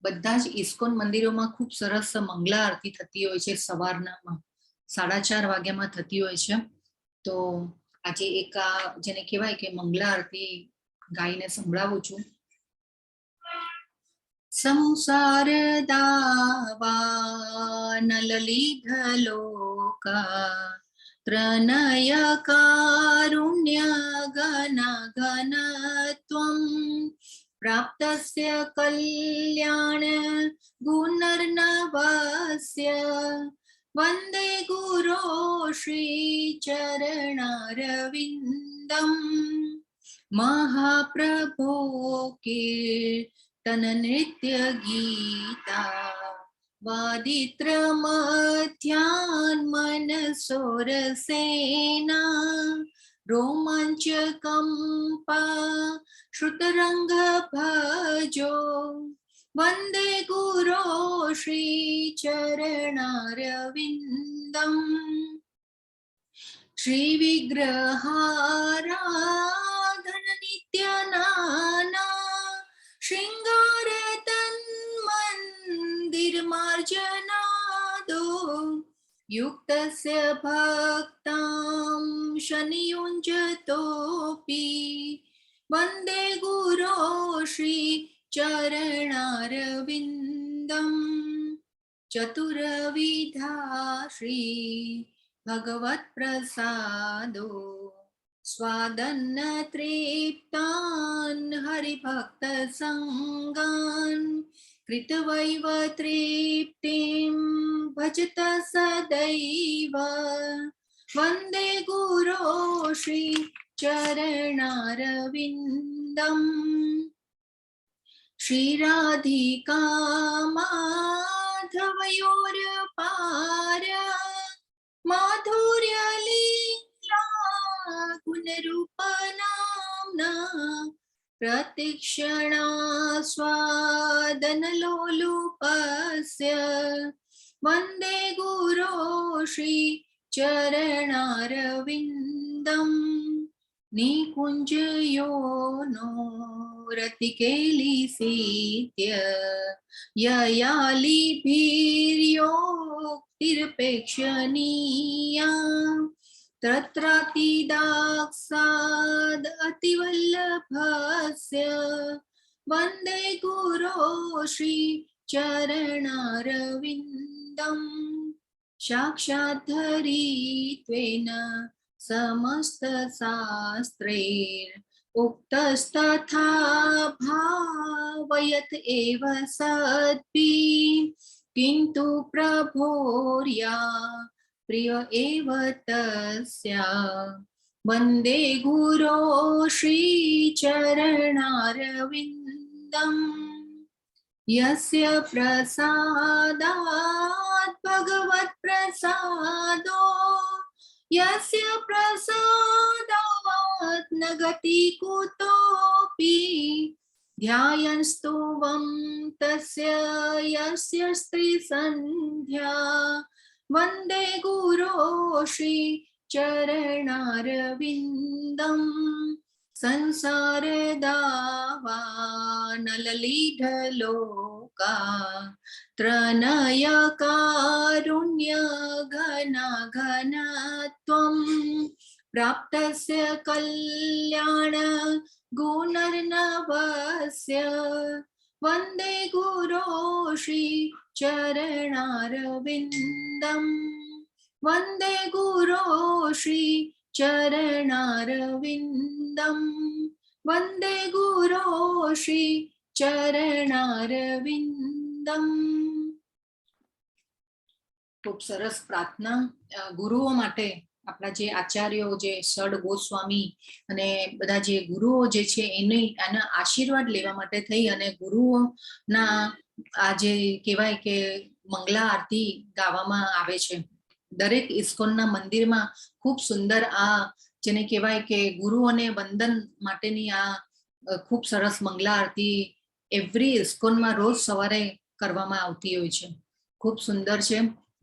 બધા જ ઇસ્કોન મંદિરોમાં ખૂબ સરસ મંગલા આરતી થતી હોય છે સવારના 4:30 વાગ્યામાં થતી હોય છે. તો આજે એક આ જેને કહેવાય કે મંગલા આરતી ગાઈને સંભળાવું છું. સંસાર દાવા નલલીધલોકા ત્રનય કારુણ્ય ઘન ઘન ત્વમ प्राप्तस्य कल्याण गुणर्नवस्य वन्दे गुरो श्री चरणारविन्दम् महाप्रभो कीर्तन नृत्य गीता वादित्र मध्यान् मनसोरसेना रोमांच कंपा श्रुतरंग भजो वंदे गुरो श्री चरणारविंदम् श्री विग्रहाराधन नित्य नाना श्रृंगार तन्मंदिर मार्जनादो युक्तस्य भक्तां शनियुञ्जतोऽपि वन्दे गुरो श्री चरणारविन्दम् चतुर्विधा श्री भगवत्प्रसादो स्वादन्न तृप्तान् हरिभक्तसङ्गान् कृतवैव तृप्तिं भजत सदैव वन्दे गुरो श्री चरणारविन्दम् श्रीराधिका माधवयोरपार माधुर्यलीला गुणरूपनाम्ना प्रतिक्षणा स्वादनलोलुपस्य वन्दे गुरो श्री चरणारविन्दम् निकुञ्जयोनो रतिकेलिसीत्य ययालिभिर्योक्तिर्पेक्षणीया तत्रातिदाक्साद् अतिवल्लभस्य वन्दे गुरो श्री चरणारविन्दम् साक्षात् धरित्वेन समस्तशास्त्रैरुक्तस्तथा भावयत् एव सद्भिः किन्तु प्रभोर्या प्रिय एव तस्या वन्दे गुरो श्री चरणारविन्दम् यस्य प्रसादात् भगवत्प्रसादो यस्य प्रसादात् न गति कुतोऽपि ध्यायन्स्तुवं तस्य यस्य स्त्रीसन्ध्या वन्दे गुरो श्री चरणारविन्दम् संसार दावानललीढलोका त्रनय कारुण्य घन घन त्वं प्राप्तस्य कल्याण गुणर्नवस्य वन्दे गुरो श्री चरणारविन्दम् वन्दे गुरो श्री चरणारविन्दम् वन्दे गुरो श्री चरणारविन्दम्. खूब सरस प्रार्थना गुरुओ माटे આપણા જે આચાર્યો જે ષડ ગોસ્વામી અને બધા જે ગુરુઓ જે છે એના આશીર્વાદ લેવા માટે થઈ અને ગુરુઓના આ જે કહેવાય કે મંગલા આરતી ગાવામાં આવે છે. દરેક ઇસ્કોનના મંદિરમાં ખૂબ સુંદર આ જેને કહેવાય કે ગુરુઓને વંદન માટેની આ ખૂબ સરસ મંગલા આરતી એવરી ઇસ્કોનમાં રોજ સવારે કરવામાં આવતી હોય છે. ખૂબ સુંદર છે.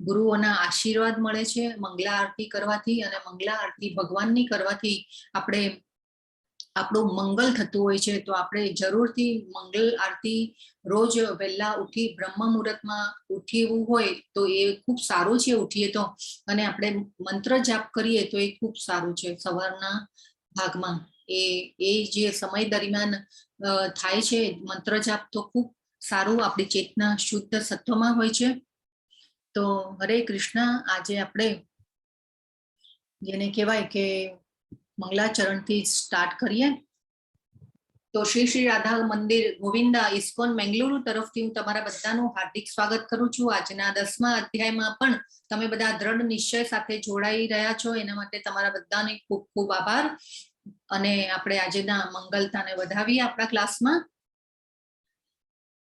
ગુરુઓના આશીર્વાદ મળે છે મંગલા આરતી કરવાથી અને મંગલા આરતી ભગવાનની કરવાથી આપણે આપણું મંગલ થતું હોય છે. તો આપણે જરૂરથી મંગલ આરતી રોજ વહેલા ઉઠી બ્રહ્મ મુહૂર્તમાં ઉઠવું હોય તો એ ખૂબ સારું છે ઉઠીએ તો, અને આપણે મંત્ર જાપ કરીએ તો એ ખૂબ સારું છે સવારના ભાગમાં. એ જે સમય દરમિયાન થાય છે મંત્ર જાપ તો ખૂબ સારું, આપણી ચેતના શુદ્ધ સત્વમાં હોય છે. તો હરે કૃષ્ણ. આજે આપણે જેને કહેવાય કે મંગલાચરણથી સ્ટાર્ટ કરીએ. તો શ્રી શ્રી રાધા મંદિર ગોવિંદા ઇસ્કોન બેંગલુરુ તરફથી હું તમારા બધાનું હાર્દિક સ્વાગત કરું છું. આજના 10મા અધ્યાયમાં પણ તમે બધા દ્રઢ નિશ્ચય સાથે જોડાઈ રહ્યા છો, એના માટે તમારા બધાને ખૂબ ખૂબ આભાર. અને આપણે આજના મંગલતાને વધાવીએ આપણા ક્લાસમાં.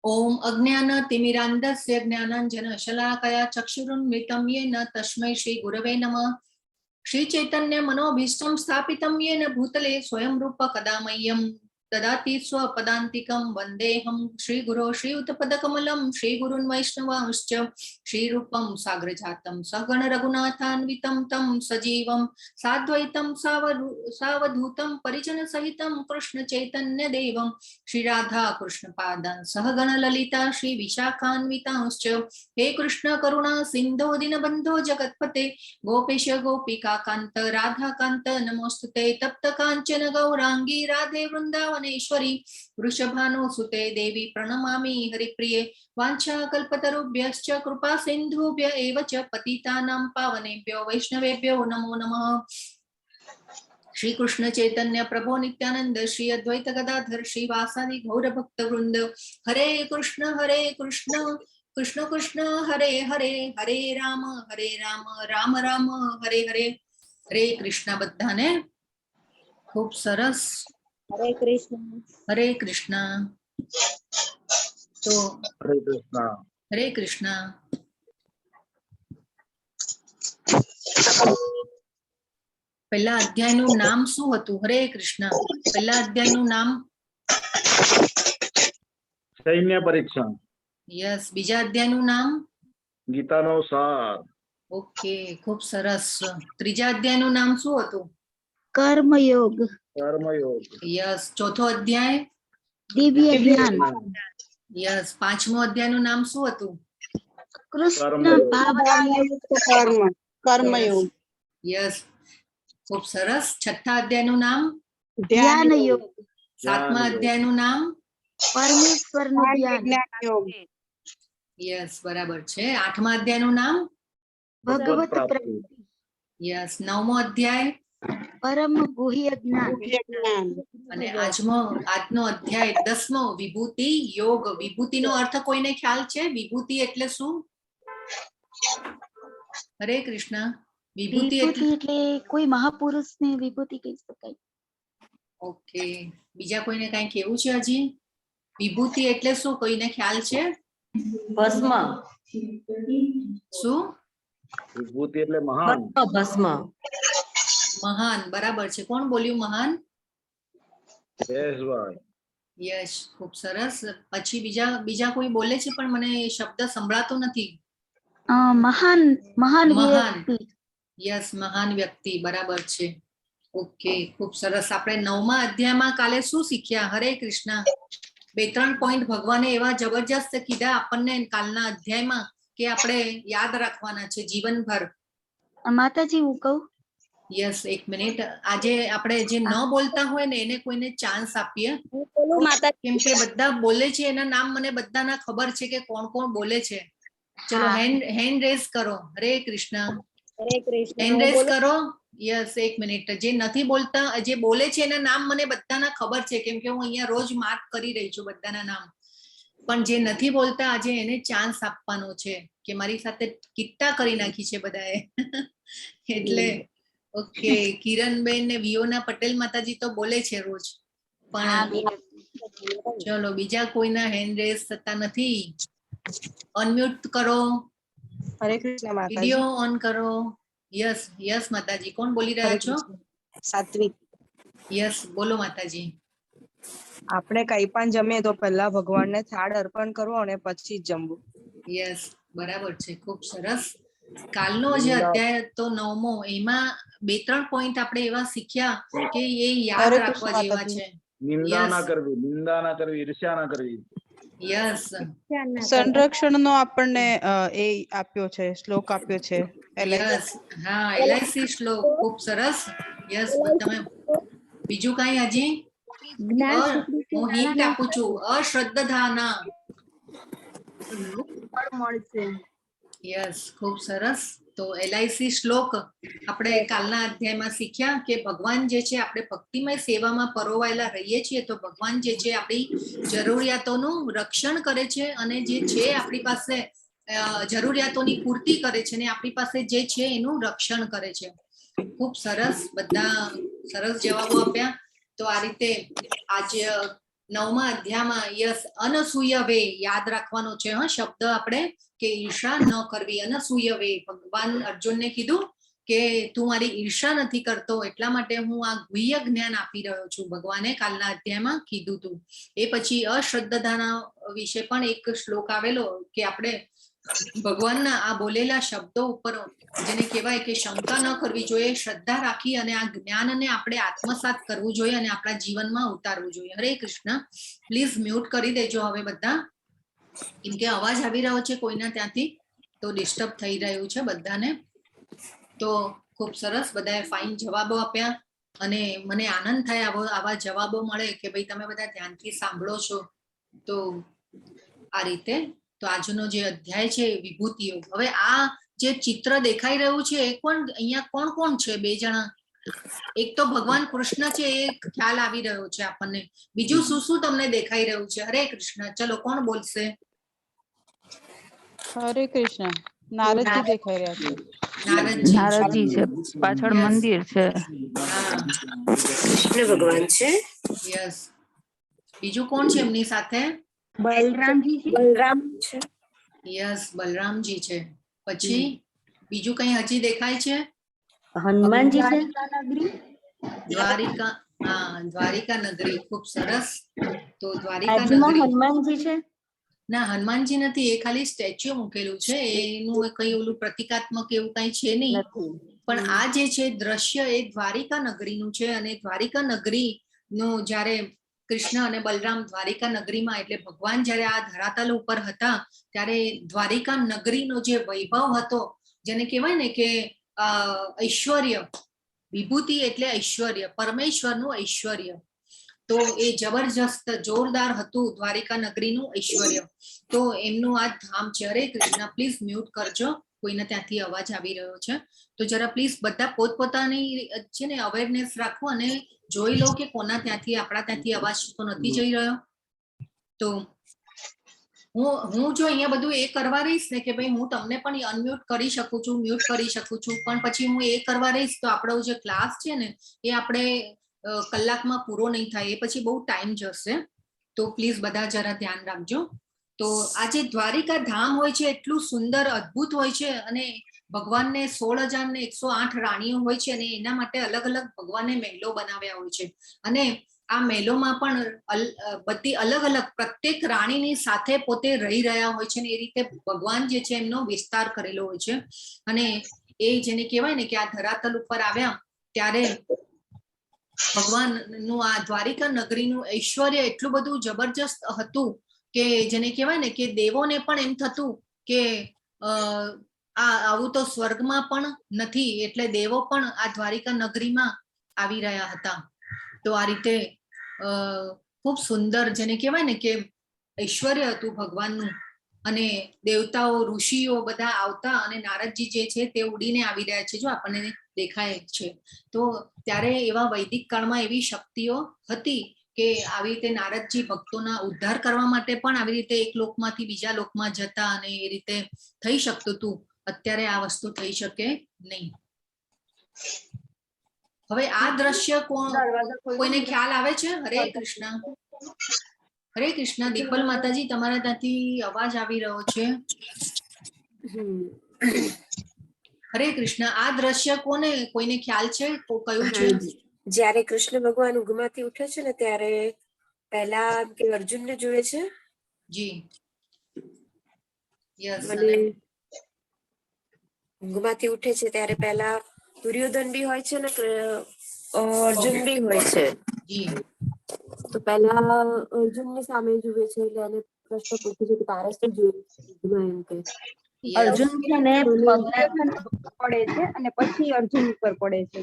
ઓમ અજ્ઞાન તિમિરાંધસ્ય જ્ઞાનાંજન શલાકયા ચક્ષુરુન્મિલિतं येन તસ્मै શ્રી ગુરવે નમઃ. શ્રી ચૈતન્ય મનોભીષ્ટં સ્થાપિतं येन ભૂતલે સ્વયં રૂપ કદા મह्यं દદાતિ સ્વપદાંતિકં વંદેહં શ્રી ગુરો શ્રીયુતપદકમલં શ્રી ગુરુन् વૈષ્ણવાંશ્ચ શ્રી રૂપં સાગ્રજાतं સગણ રઘુનાથાન્વિतं तं સજીવં સાદ્વૈतं સાવધૂतं પરિજન સહિतं કૃષ્ણ ચૈતન્ય દેવં શ્રી રાધા કૃષ્ણ પાદં સહગણ લલિતા શ્રી વિશાખાન્વિતાંશ્ચ હે કૃષ્ણ કરુણા સિંધો દીનબંધો જગતપતે ગોપેશ ગોપિકા કાંત રાધા કાંત નમોસ્તુતે તપ્ત કાંચન ગૌરાંગી રાધે વૃંદાવનેશ્વરી વૃષભાનુસુતે દેવી પ્रणमामि હરિપ્રિયે વાંછા કલ્પતરુભ્યશ્ચ કૃપા સિંધુભ્ય એવ ચ પતિતાનાં પાવનેભ્યો વૈષ્ણવેભ્યો નમો નમઃ. શ્રી કૃષ્ણ ચૈતન્ય પ્રભુ નિત્યાનંદ શ્રી અદ્વૈત ગદાધર શ્રી વાસાદિ ગૌર ભક્ત વૃંદ હરે કૃષ્ણ કૃષ્ણ કૃષ્ણ હરે હરે હરે રામ રામ રામ હરે હરે. હરે કૃષ્ણ બધાને. ખૂબ સરસ. હરે કૃષ્ણ. હરે કૃષ્ણ. તો હરે કૃષ્ણ. હરે કૃષ્ણ. પહેલા અધ્યાયનું નામ શું હતું? હરે કૃષ્ણ. પહેલા અધ્યાયનું નામ સૈન્ય પરીક્ષણ. યસ. બીજા અધ્યાયનું નામ ગીતાનો સાર. ઓકે, ખૂબ સરસ. ત્રીજા અધ્યાયનું નામ શું હતું? કર્મયોગ. કર્મયોગ. યસ. ચોથો અધ્યાય દિવ્ય જ્ઞાન. યસ. પાંચમો અધ્યાયનું નામ શું હતું? કૃષ્ણ કર્મયોગ. યસ. ખૂબ સરસ. છઠ્ઠા અધ્યાયનું નામ ધ્યાન યોગ. સાતમા અધ્યાયનું નામ પરમેશ્વરનું ધ્યાન. યસ, બરાબર છે. આઠમા અધ્યાયનું નામ ભગવત પ્રાપ્તિ. યસ. નવમો અધ્યાય પરમ ગુહ્ય જ્ઞાન. અને આજનો અધ્યાય 10મો વિભૂતિ યોગ. વિભૂતિનો અર્થ કોઈને ખ્યાલ છે? વિભૂતિ એટલે શું? હરે કૃષ્ણ. વિભૂતિ એટલે કોઈ મહાપુરુષને વિભૂતિ કહી શકાય. ઓકે. બીજા કોઈને કઈ કેવું છે હજી? વિભૂતિ એટલે શું, કોઈને ખ્યાલ છે? ભસ્મ. શું? વિભૂતિ એટલે મહાન. ભસ્મ. મહાન. બરાબર છે. કોણ બોલ્યું મહાન? જયેશભાઈ. યસ. ખૂબ સરસ. પછી બીજા કોઈ બોલે છે પણ મને એ શબ્દ સંભળાતો નથી. મહાન વ્યક્તિ. યસ, મહાન વ્યક્તિ. બરાબર છે. ઓકે, ખૂબ સરસ. આપણે 9મા અધ્યાયમાં કાલે શું શીખ્યા? હરે કૃષ્ણ. 2-3 પોઈન્ટ ભગવાને એવા જબરજસ્ત કીધા આપણને કાલના અધ્યાયમાં કે આપણે યાદ રાખવાના છે જીવનભર. માતાજી હું કહું? યસ, એક મિનિટ. આજે આપણે જે ન બોલતા હોય ને એને કોઈને ચાન્સ આપીએ, કેમ કે બધા બોલે છે એના નામ મને બધાના ખબર છે કે કોણ કોણ બોલે છે. ચલો, હેન્ડ રેઝ કરો. હરે કૃષ્ણ. હેન્ડ રેઝ કરો. યસ, એક મિનિટ. જે નથી બોલતા, જે બોલે છે એના નામ મને બધાના ખબર છે, કેમ કે હું અહીંયા રોજ માર્ક કરી રહી છું બધાના નામ. પણ જે નથી બોલતા આજે એને ચાન્સ આપવાનો છે કે મારી સાથે કિટ્ટા કરી નાખી છે બધાએ. એટલે ઓકે. કિરણબેન ને વિયોના પટેલ માતાજી તો બોલે છે રોજ, પણ ચલો બીજા કોઈના હેન્ડ રેઝ થતા નથી. અનમ્યુટ કરો. હરે કૃષ્ણ માતાજી. વિડિયો ઓન કરો. યસ, યસ માતાજી. કોણ બોલી રહ્યા છો? સાત્વિક. યસ, બોલો માતાજી. આપણે કઈ પણ જમીએ તો પહેલા ભગવાનને થાળ અર્પણ કરવો અને પછી જ જમવું. યસ, બરાબર છે. ખૂબ સરસ. કાલનો જે અધ્યાય તો 9મો, એમાં 2-3 પોઈન્ટ આપણે એવા શીખ્યા કે એ યાદ હરે રાખવા કૃષ્ણ જેવા માતાજી. છે. નિંદા ના Yes. કરવી, નિંદા ના કરવી, ઈર્ષ્યા ના કરવી. યસ, સંરક્ષણનો આપણને એ આપ્યો છે, શ્લોક આપ્યો છે. યસ. હા, LIC શ્લોક ખૂબ સરસ. યસ, તમે બીજું કઈ હજી? હું હિન્ટ આપું છું, અશ્રદ્ધાના. યસ, ખૂબ સરસ. તો LIC શ્લોક આપણે કાલના અધ્યાયમાં શીખ્યા કે ભગવાન જે છે, આપણે ભક્તિમય સેવામાં પરોવાયેલા રહીએ છીએ તો ભગવાન જે છે આપણી જરૂરિયાતોનું રક્ષણ કરે છે અને જે છે આપણી પાસે જરૂરિયાતોની પૂર્તિ કરે છે અને આપણી પાસે જે છે એનું રક્ષણ કરે છે. ખૂબ સરસ, બધા સરસ જવાબો આપ્યા. તો આ રીતે આજે 9મા અધ્યાયમાં યસ અનસૂયવે યાદ રાખવાનો છે. શબ્દ આપણે કે ઈર્ષા ન કરવી. અનસૂયવે ભગવાન અર્જુનને કીધું કે તું મારી ઈર્ષા નથી કરતો એટલા માટે હું આ ગુહ્ય જ્ઞાન આપી રહ્યો છું. ભગવાને કાલના અધ્યાયમાં કીધું હતું. એ પછી અશ્રદ્ધાના વિશે પણ એક શ્લોક આવેલો કે આપણે ભગવાનના આ બોલેલા શબ્દો ઉપર જેને કહેવાય કે શંકા ન કરવી જોઈએ, શ્રદ્ધા રાખી અને આ જ્ઞાનને આપણે આત્મસાત કરવું જોઈએ અને આપણા જીવનમાં ઉતારવું જોઈએ. હરે કૃષ્ણ. પ્લીઝ મ્યુટ કરી દેજો હવે બધા, કેમ કે અવાજ આવી રહ્યો છે કોઈના ત્યાંથી તો ડિસ્ટર્બ થઈ રહ્યું છે બધાને. તો ખૂબ સરસ, બધાએ ફાઇન જવાબો આપ્યા અને મને આનંદ થાય આવા જવાબો મળે કે ભાઈ તમે બધા ધ્યાનથી સાંભળો છો. તો આ રીતે તો આજનો જે અધ્યાય છે વિભૂતિઓ. હવે આ જે ચિત્ર દેખાઈ રહ્યું છે એ અહીંયા કોણ કોણ છે? 2 જણા. એક તો ભગવાન કૃષ્ણ છે, એ ખ્યાલ આવી રહ્યો છે આપણને. બીજું શું શું તમને દેખાઈ રહ્યું છે? હરે કૃષ્ણ. ચલો, કોણ બોલશે? હરે કૃષ્ણ. નારદજી દેખાઈ રહ્યા છે. નારદજી. નારદજી છે, પાછળ Yes. મંદિર છે. હા, કૃષ્ણ ભગવાન છે, યસ. બીજું કોણ છે એમની સાથે? બલરામજી છે. બલરામ છે, યસ, બલરામજી છે. પછી બીજું કઈ હજી દેખાય છે? હનુમાનજી છે, દ્વારિકા. હા, દ્વારિકા નગરી. ખૂબ સરસ. તો દ્વારિકા બાજુમાં નગરી. હનુમાનજી છે, ના, હનુમાનજી નથી, એ ખાલી સ્ટેચ્યુ મૂકેલું છે. એનું કઈ ઓલું પ્રતિકાત્મક એવું કઈ છે નહીં. નથી. પણ આ જે છે દ્રશ્ય એ દ્વારિકા નગરીનું છે અને દ્વારિકા નગરીનું જ્યારે કૃષ્ણ અને બલરામ દ્વારિકા નગરીમાં એટલે ભગવાન જ્યારે આ ધરાતલ ઉપર હતા ત્યારે દ્વારિકા નગરીનો જે વૈભવ હતો, જેને કહેવાય ને કે ઐશ્વર્ય, વિભૂતિ એટલે ઐશ્વર્ય, પરમેશ્વરનું ઐશ્વર્ય. તો એ જબરજસ્ત જોરદાર હતું દ્વારિકા નગરીનું ઐશ્વર્ય. તો એમનું આ ધામ છે. હરે કૃષ્ણ. પ્લીઝ મ્યુટ કરજો, કોઈને ત્યાંથી અવાજ આવી રહ્યો છે તો જરા પ્લીઝ બધા પોતપોતાની છે ને અવેરનેસ રાખો અને જોઈ લો કે કોના ત્યાંથી આપણા ત્યાંથી અવાજ તો નથી જઈ રહ્યો. તો હું જો અહીંયા બધું એ કરવા રહીશ ને કે ભાઈ હું તમને પણ અનમ્યુટ કરી શકું છું, મ્યુટ કરી શકું છું, પણ પછી હું એ કરવા રહીશ તો આપણો જે ક્લાસ છે ને એ આપણે કલાકમાં પૂરો નહીં થાય, એ પછી બહુ ટાઈમ જશે. તો પ્લીઝ બધા જરા ધ્યાન રાખજો. તો આ જે દ્વારિકા ધામ હોય છે એટલું સુંદર અદ્ભુત હોય છે અને ભગવાનને 16,108 રાણીઓ હોય છે અને એના માટે અલગ અલગ ભગવાને મહેલો બનાવ્યા હોય છે અને આ મહેલોમાં પણ બધી અલગ અલગ પ્રત્યેક રાણીની સાથે પોતે રહી રહ્યા હોય છે અને એ રીતે ભગવાન જે છે એમનો વિસ્તાર કરેલો હોય છે. અને એ જેને કહેવાય ને કે આ ધરાતલ ઉપર આવ્યા ત્યારે ભગવાનનું આ દ્વારિકા નગરીનું ઐશ્વર્ય એટલું બધું જબરજસ્ત હતું કે જેને કહેવાય ને કે દેવોને પણ એમ થતું કે આવું તો સ્વર્ગમાં પણ નથી, એટલે દેવો પણ આ દ્વારિકા નગરીમાં આવી રહ્યા હતા. તો આ રીતે ખૂબ સુંદર જેને કહેવાય ને કે ઐશ્વર્ય હતું ભગવાનનું અને દેવતાઓ ઋષિઓ બધા આવતા અને નારદજી જે છે તે ઉડીને આવી રહ્યા છે, જો આપણને દેખાય છે. તો ત્યારે એવા વૈદિક કાળમાં એવી શક્તિઓ હતી કે આવી રીતે નારદજી ભક્તોના ઉદ્ધાર કરવા માટે પણ આવી રીતે એક લોકમાંથી બીજા લોકમાં જતા અને એ રીતે થઈ શકતું હતું. અત્યારે આ વસ્તુ થઈ શકે નહીં. હવે આ દ્રશ્ય કોઈને ખ્યાલ આવે છે? હરે કૃષ્ણ. હરે કૃષ્ણ. દીપલ માતાજી, તમારા ત્યાંથી અવાજ આવી રહ્યો છે. હરે કૃષ્ણ. આ દ્રશ્ય કોઈને ખ્યાલ છે કયું છે? જ્યારે કૃષ્ણ ભગવાન ઊંઘમાંથી ઉઠે છે ને ત્યારે પહેલા કે અર્જુનને જોયે છે. જી યસ. અને ઊંઘમાંથી ઉઠે છે ત્યારે પહેલા દુર્યોધન બી હોય છે ને અર્જુન બી હોય છે. જી તો પહેલા અર્જુનની સામે જુએ છે એટલે એને પ્રશ્ન પૂછે છે કે તારે શું જોયું છે યુદ્ધમાં એમ કે. અર્જુન છે ને મને- દુર્યોધન પડે છે અને પછી અર્જુન ઉપર પડે છે.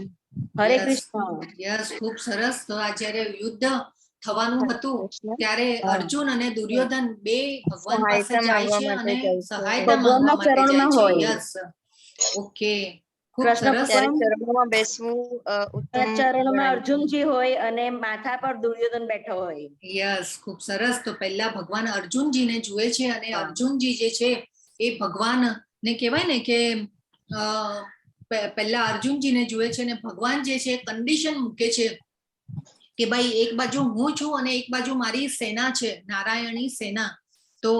હરે Yes. કૃષ્ણ. યસ, ખૂબ સરસ. તો આ જ્યારે યુદ્ધ થવાનું હતું કૃષ્ણ. ત્યારે હા. અર્જુન અને દુર્યોધન બે ભગવાન પાસે સહાયતા જાય છે માંગવા અને માટે જાય છે. સહાયતા ભગવાનના માંગવા માટે જાય ચરણમાં છે. હોય. યસ, ઓકે, ખૂબ કૃષ્ણ સરસ. ત્યારે ભગવાન ચરણોમાં બેસવું ઉત્તમ ચરણમાં ગણાય. અર્જુનજી હોય અને માથા પર દુર્યોધન બેઠો હોય. યસ, ખૂબ સરસ. તો પહેલા ભગવાન અર્જુનજીને જુએ છે અને હા. અર્જુનજી જે છે એ ભગવાન ને કહેવાય ને કે અ, પહેલા અર્જુનજીને જુએ છે અને ભગવાન જે છે કન્ડિશન મૂકે છે કે ભાઈ એક બાજુ હું છું અને એક બાજુ મારી સેના છે, નારાયણી સેના. તો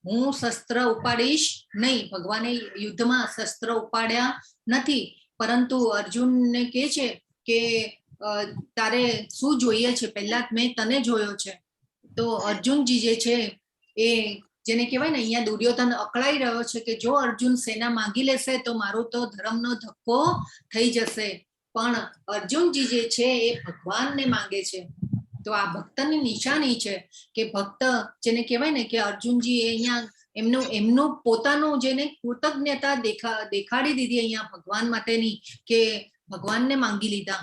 હું શસ્ત્ર ઉપાડીશ નહીં. ભગવાને યુદ્ધમાં શસ્ત્ર ઉપાડ્યા નથી, પરંતુ અર્જુનને કહે છે કે તારે શું જોઈએ છે, પહેલા મેં તને જોયો છે. તો અર્જુનજી જે છે એ જેને કહેવાય ને અહીંયા દુર્યોધન અકળાઈ રહ્યો છે કે જો અર્જુન સેના માંગી લેશે તો મારો તો ધર્મનો ધક્કો થઈ જશે. પણ અર્જુનજી જે છે એ ભગવાનને માંગે છે. તો આ ભક્તની નિશાની છે કે ભક્ત જેને કહેવાય ને કે અર્જુનજી એ અહીંયા એમનું પોતાનું જેને કૃતજ્ઞતા દેખાડી દીધી અહીંયા ભગવાન માટેની, કે ભગવાનને માંગી લીધા.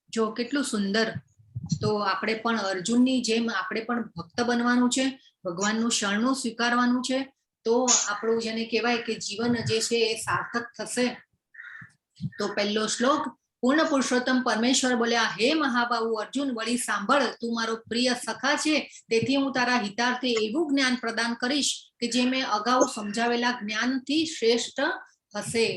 જો કેટલું સુંદર. તો આપણે પણ અર્જુનની જેમ આપણે પણ ભક્ત બનવાનું છે, ભગવાનનું શરણું સ્વીકારવાનું છે. તો આપણું જેને કહેવાય કે જીવન જે છે એ સાર્થક થશે. તો પહેલો શ્લોક, પૂર્ણ પુરુષોત્તમ પરમેશ્વર બોલ્યા, હે મહાબાહુ અર્જુન, વળી સાંભળ, તું મારો પ્રિય સખા છે, તેથી હું તારા હિતાર્થે એવું જ્ઞાન પ્રદાન કરીશ કે જે મેં અગાઉ સમજાવેલા જ્ઞાનથી શ્રેષ્ઠ હશે.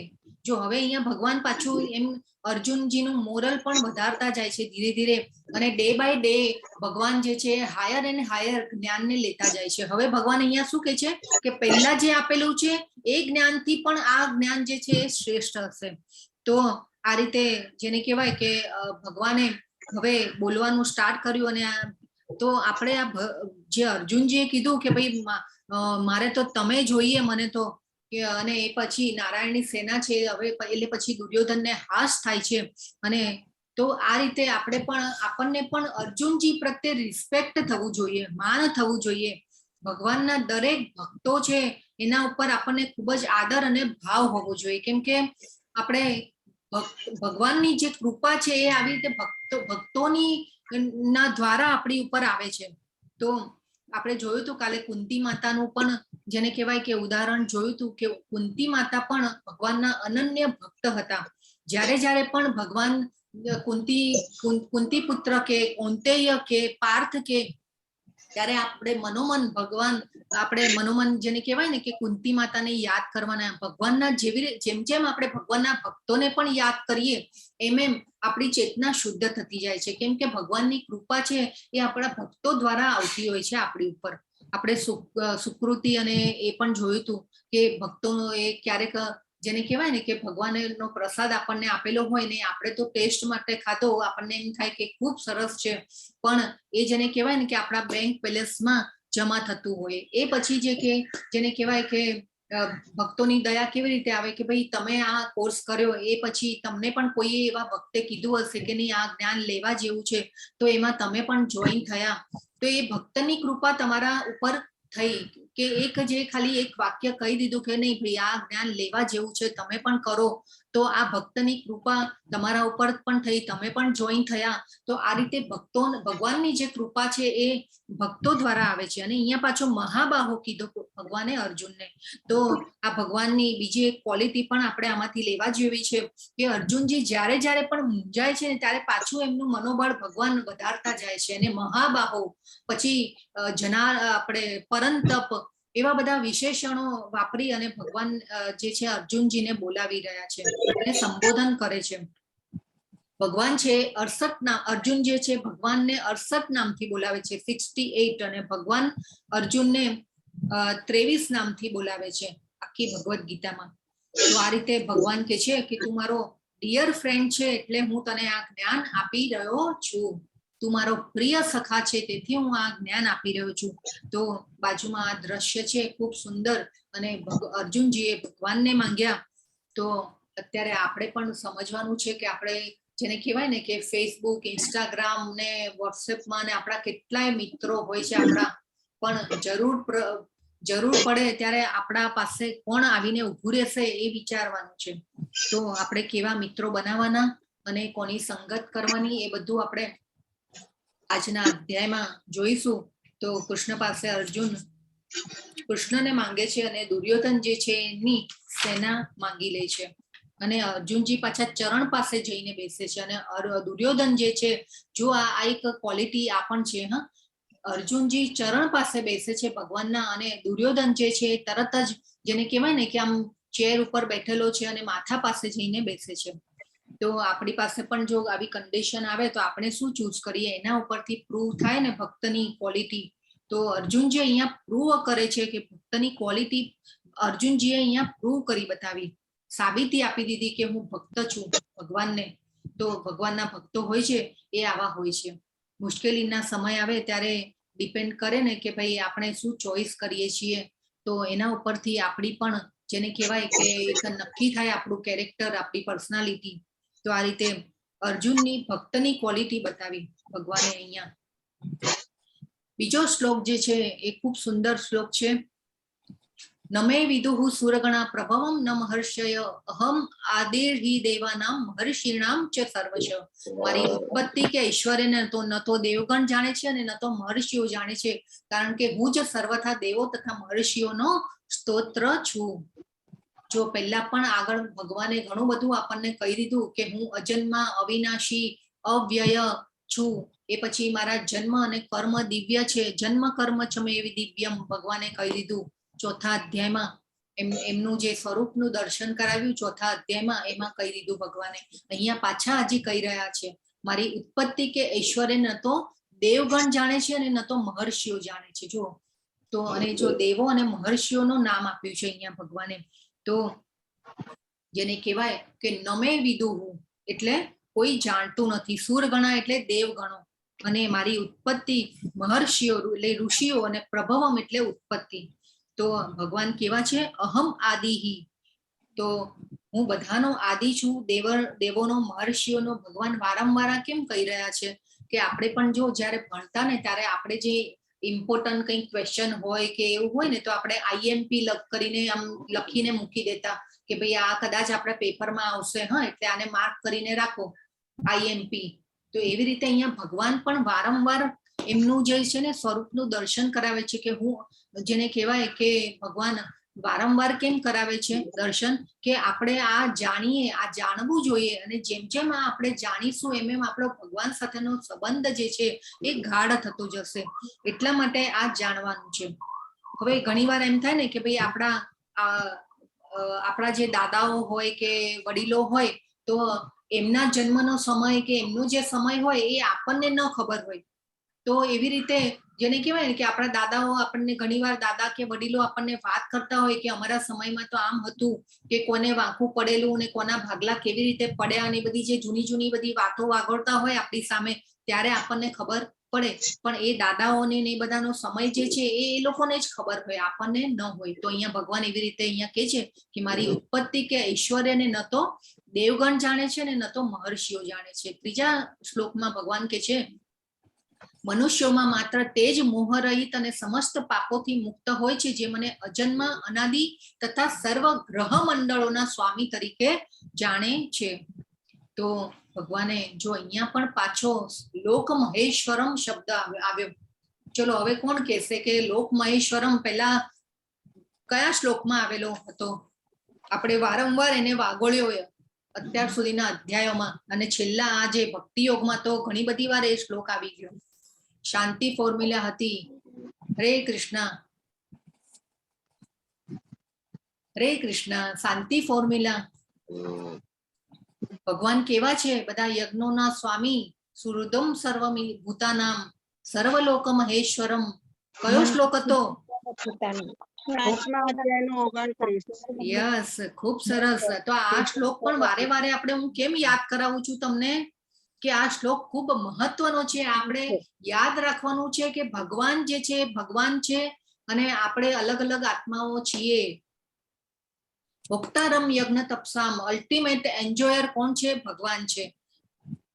જો હવે અહીંયા ભગવાન પાછું એમ અર્જુનજીનું મોરલ પણ વધારતા જાય છે ધીરે ધીરે, અને ડે બાય ડે ભગવાન જે છે હાયર એન્ડ હાયર જ્ઞાનને લેતા જાય છે. હવે ભગવાન અહીંયા શું કહે છે કે પહેલા જે આપેલું છે એ જ્ઞાનથી પણ આ જ્ઞાન જે છે એ શ્રેષ્ઠ હશે. તો આ રીતે જેને કહેવાય કે ભગવાને હવે બોલવાનું સ્ટાર્ટ કર્યું. અને તો આપણે આ જે અર્જુનજીએ કીધું કે ભાઈ મારે તો તમે જોઈએ મને તો, કે અને એ પછી નારાયણની સેના છે હવે, એટલે પછી દુર્યોધનને હાસ થાય છે. અને તો આ રીતે આપણને પણ અર્જુનજી પ્રત્યે રિસ્પેક્ટ થવું જોઈએ, માન થવું જોઈએ. ભગવાનના દરેક ભક્તો છે એના ઉપર આપણને ખૂબ જ આદર અને ભાવ હોવો જોઈએ. કેમ કે આપણે ભગવાનની જે કૃપા છે એ આવી રીતે ભક્તોની ના દ્વારા આપણી ઉપર આવે છે. તો આપણે જોયું હતું કાલે કુંતી માતાનું પણ જેને કહેવાય કે ઉદાહરણ જોયું હતું કે કુંતી માતા પણ ભગવાનના અનન્ય ભક્ત હતા. જ્યારે પણ ભગવાન કુંતી પુત્ર કે કૌંતેય કે પાર્થ કે ત્યારે આપણે મનોમન જેને કહેવાય ને કે કુંતી માતાને યાદ કરવાના. ભગવાનના જેમ આપણે ભગવાનના ભક્તોને પણ યાદ કરીએ એમ આપણી ચેતના શુદ્ધ થતી જાય છે. કેમ કે ભગવાનની કૃપા છે એ આપણા ભક્તો દ્વારા આવતી હોય છે આપણી ઉપર. આપણે સુકૃતિ અને એ પણ જોયું હતું કે ભક્તોનો એ ક્યારેક જેને કહેવાય ને કે ભગવાનનો પ્રસાદ આપણને આપેલો હોય ને આપણે તો ટેસ્ટ માટે ખાધો, આપણને એમ થાય કે ખૂબ સરસ છે, પણ એ જેને કહેવાય ને કે આપણા બેંક બેલેન્સમાં જમા થતું હોય. એ પછી જેને કહેવાય કે ભક્તોની દયા કેવી રીતે આવે કે ભાઈ તમે આ કોર્સ કર્યો, એ પછી તમને પણ કોઈ એવા ભક્તે કીધું હશે કે નહીં આ જ્ઞાન લેવા જેવું છે, તો એમાં તમે પણ જોઈન થયા. તો એ ભક્તની કૃપા તમારા ઉપર થઈ કે ખાલી એક વાક્ય કહી દીધું કે નહીં ભાઈ આ જ્ઞાન લેવા જેવું છે, તમે પણ કરો. તો આ ભક્તની કૃપા તમારા ઉપર પણ થઈ, તમે પણ જોઈન થયા. તો આ રીતે ભગવાનની જે કૃપા છે એ ભક્તો દ્વારા આવે છે. અને અહીંયા પાછો મહાબાહો કીધો ભગવાને અર્જુનને. તો આ ભગવાનની બીજી એક ક્વોલિટી પણ આપણે આમાંથી લેવા જેવી છે કે અર્જુનજી જ્યારે પણ મૂંઝાય છે ને ત્યારે પાછું એમનું મનોબળ ભગવાન વધારતા જાય છે. અને મહાબાહો પછી આપણે પરંતપ એવા બધા વિશેષણો વાપરી અને ભગવાન જે છે અર્જુનજીને બોલાવી રહ્યા છે અને સંબોધન કરે છે. ભગવાન છે 68 નામ, અર્જુન જે છે ભગવાનને 68 નામથી બોલાવે છે, 68, અને ભગવાન અર્જુનને 23 નામથી બોલાવે છે આખી ભગવદ્ ગીતામાં. તો આ રીતે ભગવાન કે છે કે તું મારો ડિયર ફ્રેન્ડ છે એટલે હું તને આ જ્ઞાન આપી રહ્યો છું. તું મારો પ્રિય સખા છે તેથી હું આ જ્ઞાન આપી રહ્યો છું. તો બાજુમાં આ દ્રશ્ય છે ખૂબ સુંદર. અને અર્જુનજીએ ભગવાનને માંગ્યા તો અત્યારે આપણે પણ સમજવાનું છે કે આપણે જેને કહેવાય ને કે ફેસબુક, ઇન્સ્ટાગ્રામ ને વોટ્સએપમાં ને આપણા કેટલાય મિત્રો હોય છે આપણા, પણ જરૂર પડે ત્યારે આપણા પાસે કોણ આવીને ઊભું રહેશે એ વિચારવાનું છે. તો આપણે કેવા મિત્રો બનાવવાના અને કોની સંગત કરવાની એ બધું આપણે આજના અધ્યાયમાં જોઈશું. તો કૃષ્ણ પાસે અર્જુન કૃષ્ણને માંગે છે અને દુર્યોધન જે છે એની સેના માંગી લે છે. અને અર્જુનજી પાછા ચરણ પાસે જઈને બેસે છે અને દુર્યોધન જે છે, જો આ એક ક્વોલિટી આ પણ છે. હા, અર્જુનજી ચરણ પાસે બેસે છે ભગવાનના, અને દુર્યોધન જે છે તરત જ જેને કહેવાય ને કે આમ ચેર ઉપર બેઠેલો છે અને માથા પાસે જઈને બેસે છે. તો આપણી પાસે પણ જો આવી કન્ડિશન આવે તો આપણે શું ચૂઝ કરીએ એના ઉપરથી પ્રૂવ થાય ને ભક્તની ક્વોલિટી. તો અર્જુનજી અહીંયા પ્રૂવ કરે છે કે ભક્તની ક્વોલિટી અર્જુનજીએ અહીંયા પ્રૂવ કરી બતાવી, સાબિતી આપી દીધી કે હું ભક્ત છું ભગવાનને. તો ભગવાનના ભક્તો હોય છે એ આવા હોય છે. મુશ્કેલીના સમય આવે ત્યારે ડિપેન્ડ કરે ને કે ભાઈ આપણે શું ચોઈસ કરીએ છીએ. તો એના ઉપરથી આપણી પણ જેને કહેવાય કે એક નક્કી થાય આપણું કેરેક્ટર, આપણી પર્સનાલિટી. તો આ રીતે અર્જુનની ભક્તની ક્વોલિટી બતાવી ભગવાને અહીંયા. બીજો શ્લોક જે છે એ ખૂબ સુંદર શ્લોક છે. નમે વિદુઃ સુરગણા પ્રભવમ ન મહર્ષય અહમ આદિર્હિ દેવાનામ મહર્ષિણામ ચ સર્વશ. મારી ઉત્પત્તિ કે ઐશ્વર્યને ન તો દેવગણ જાણે છે અને ન તો મહર્ષિઓ જાણે છે, કારણ કે હું જ સર્વથા દેવો તથા મહર્ષિઓનો સ્તોત્ર છું. જો પહેલા પણ આગળ ભગવાને ઘણું બધું આપણને કહી દીધું કે હું અજન્મા, અવિનાશી, અવ્યય છું. એ પછી મારા જન્મ અને કર્મ દિવ્ય છે. જન્મ કર્મ છમે એવી દિવ્યમ ભગવાને કહી દીધું ચોથા અધ્યાયમાં. એમનું જે સ્વરૂપનું દર્શન કરાવ્યું ચોથા અધ્યાયમાં, એમાં કહી દીધું ભગવાને. અહીંયા પાછા હજી કહી રહ્યા છે મારી ઉત્પત્તિ કે ઐશ્વર્ય ન તો દેવગણ જાણે છે અને ન તો મહર્ષિઓ જાણે છે. જો તો અને જો દેવો અને મહર્ષિઓનું નામ આપ્યું છે અહીંયા ભગવાને. તો જેને કહેવાય કે નમે વિદુઃ એટલે કોઈ જાણતું નથી, સુરગણા એટલે દેવગણો, અને મારી ઉત્પત્તિ મહર્ષિઓ એટલે ઋષિઓ, અને પ્રભવમ એટલે ઉત્પત્તિ. તો ભગવાન કેવા છે? અહમ આદિહિ, તો હું બધાનો આદિ છું, દેવોનો, મહર્ષિઓનો. ભગવાન વારંવાર કેમ કહી રહ્યા છે કે આપણે પણ જો જ્યારે ભણતા ને ત્યારે આપણે જે ઇમ્પોર્ટન્ટ કંઈક ક્વેશ્ચન હોય કે એવું હોય ને તો આપણે આઈએમપી કરીને આમ લખીને મૂકી દેતા કે ભાઈ આ કદાચ આપણા પેપરમાં આવશે, હા, એટલે આને માર્ક કરીને રાખો આઈએમપી. તો એવી રીતે અહીંયા ભગવાન પણ વારંવાર એમનું જે છે ને સ્વરૂપનું દર્શન કરાવે છે કે હું જેને કહેવાય કે ભગવાન વારંવાર કેમ કરાવે છે દર્શન કે આપણે આ જાણીએ, આ જાણવું જોઈએ, અને જેમ જેમ આપણે જાણીશું એમ એમ આપણો ભગવાન સાથેનો સંબંધ જે છે એ ગાઢ થતો જશે. એટલા માટે આ જાણવાનું છે. હવે ઘણીવાર એમ થાય ને કે ભાઈ આપણા જે દાદાઓ હોય કે વડીલો હોય તો એમના જન્મનો સમય કે એમનો જે સમય હોય એ આપણને ન ખબર હોય. તો એવી રીતે જેને કહેવાય ને કે આપણા દાદાઓ આપણને ઘણીવાર દાદા કે વડીલો આપણને વાત કરતા હોય કે અમારા સમયમાં તો આમ હતું કે કોને વાંકું પડેલું અને કોના ભાગલા કેવી રીતે પડ્યા, અને બધી જે જૂની બધી વાતો વાગોળતા હોય આપણી સામે, ત્યારે આપણને ખબર પડે. પણ એ દાદાઓને ને એ બધાનો સમય જે છે એ લોકોને જ ખબર હોય, આપણને ન હોય. તો અહીંયા ભગવાન એવી રીતે અહીંયા કહે છે કે મારી ઉત્પત્તિ કે ઐશ્વર્યને ન તો દેવગણ જાણે છે ને ન તો મહર્ષિઓ જાણે છે. ત્રીજા શ્લોકમાં ભગવાન કહે છે મનુષ્યોમાં માત્ર તે જ મોહરહિત અને સમસ્ત પાપોથી મુક્ત હોય છે જે મને અજન્મ, અનાદિ તથા સર્વ ગ્રહ મંડળોના સ્વામી તરીકે જાણે છે. તો ભગવાને જો અહીંયા પણ પાછો લોક મહેશ્વરમ શબ્દ આવ્યો. ચલો હવે કોણ કહેશે કે લોક મહેશ્વરમ પહેલા કયા શ્લોકમાં આવેલો હતો? આપણે વારંવાર એને વાગોળ્યો અત્યાર સુધીના અધ્યાયોમાં, અને છેલ્લા આ જે ભક્તિ યોગમાં તો ઘણી બધી વાર એ શ્લોક આવી ગયો. શાંતિ ફોર્મ્યુલા હતી. હરે કૃષ્ણ, હરે કૃષ્ણ. શાંતિ ફોર્મ્યુલા. ભગવાન કેવા છે? બધા યજ્ઞોના સ્વામી, સુહૃદમ સર્વમિ ભૂતાનામ સર્વલોક મહેશ્વરમ. કયો શ્લોક હતો? યસ, ખૂબ સરસ. તો આ શ્લોક પણ વારે વારે આપણે હું કેમ યાદ કરાવું છું તમને કે આ શ્લોક ખૂબ મહત્વનો છે. આપણે યાદ રાખવાનું છે કે ભગવાન જે છે ભગવાન છે અને આપણે અલગ અલગ આત્માઓ છીએ. ભોક્તારમ યજ્ઞ તપસામ અલ્ટિમેટ એન્જોયર કોણ છે? ભગવાન છે.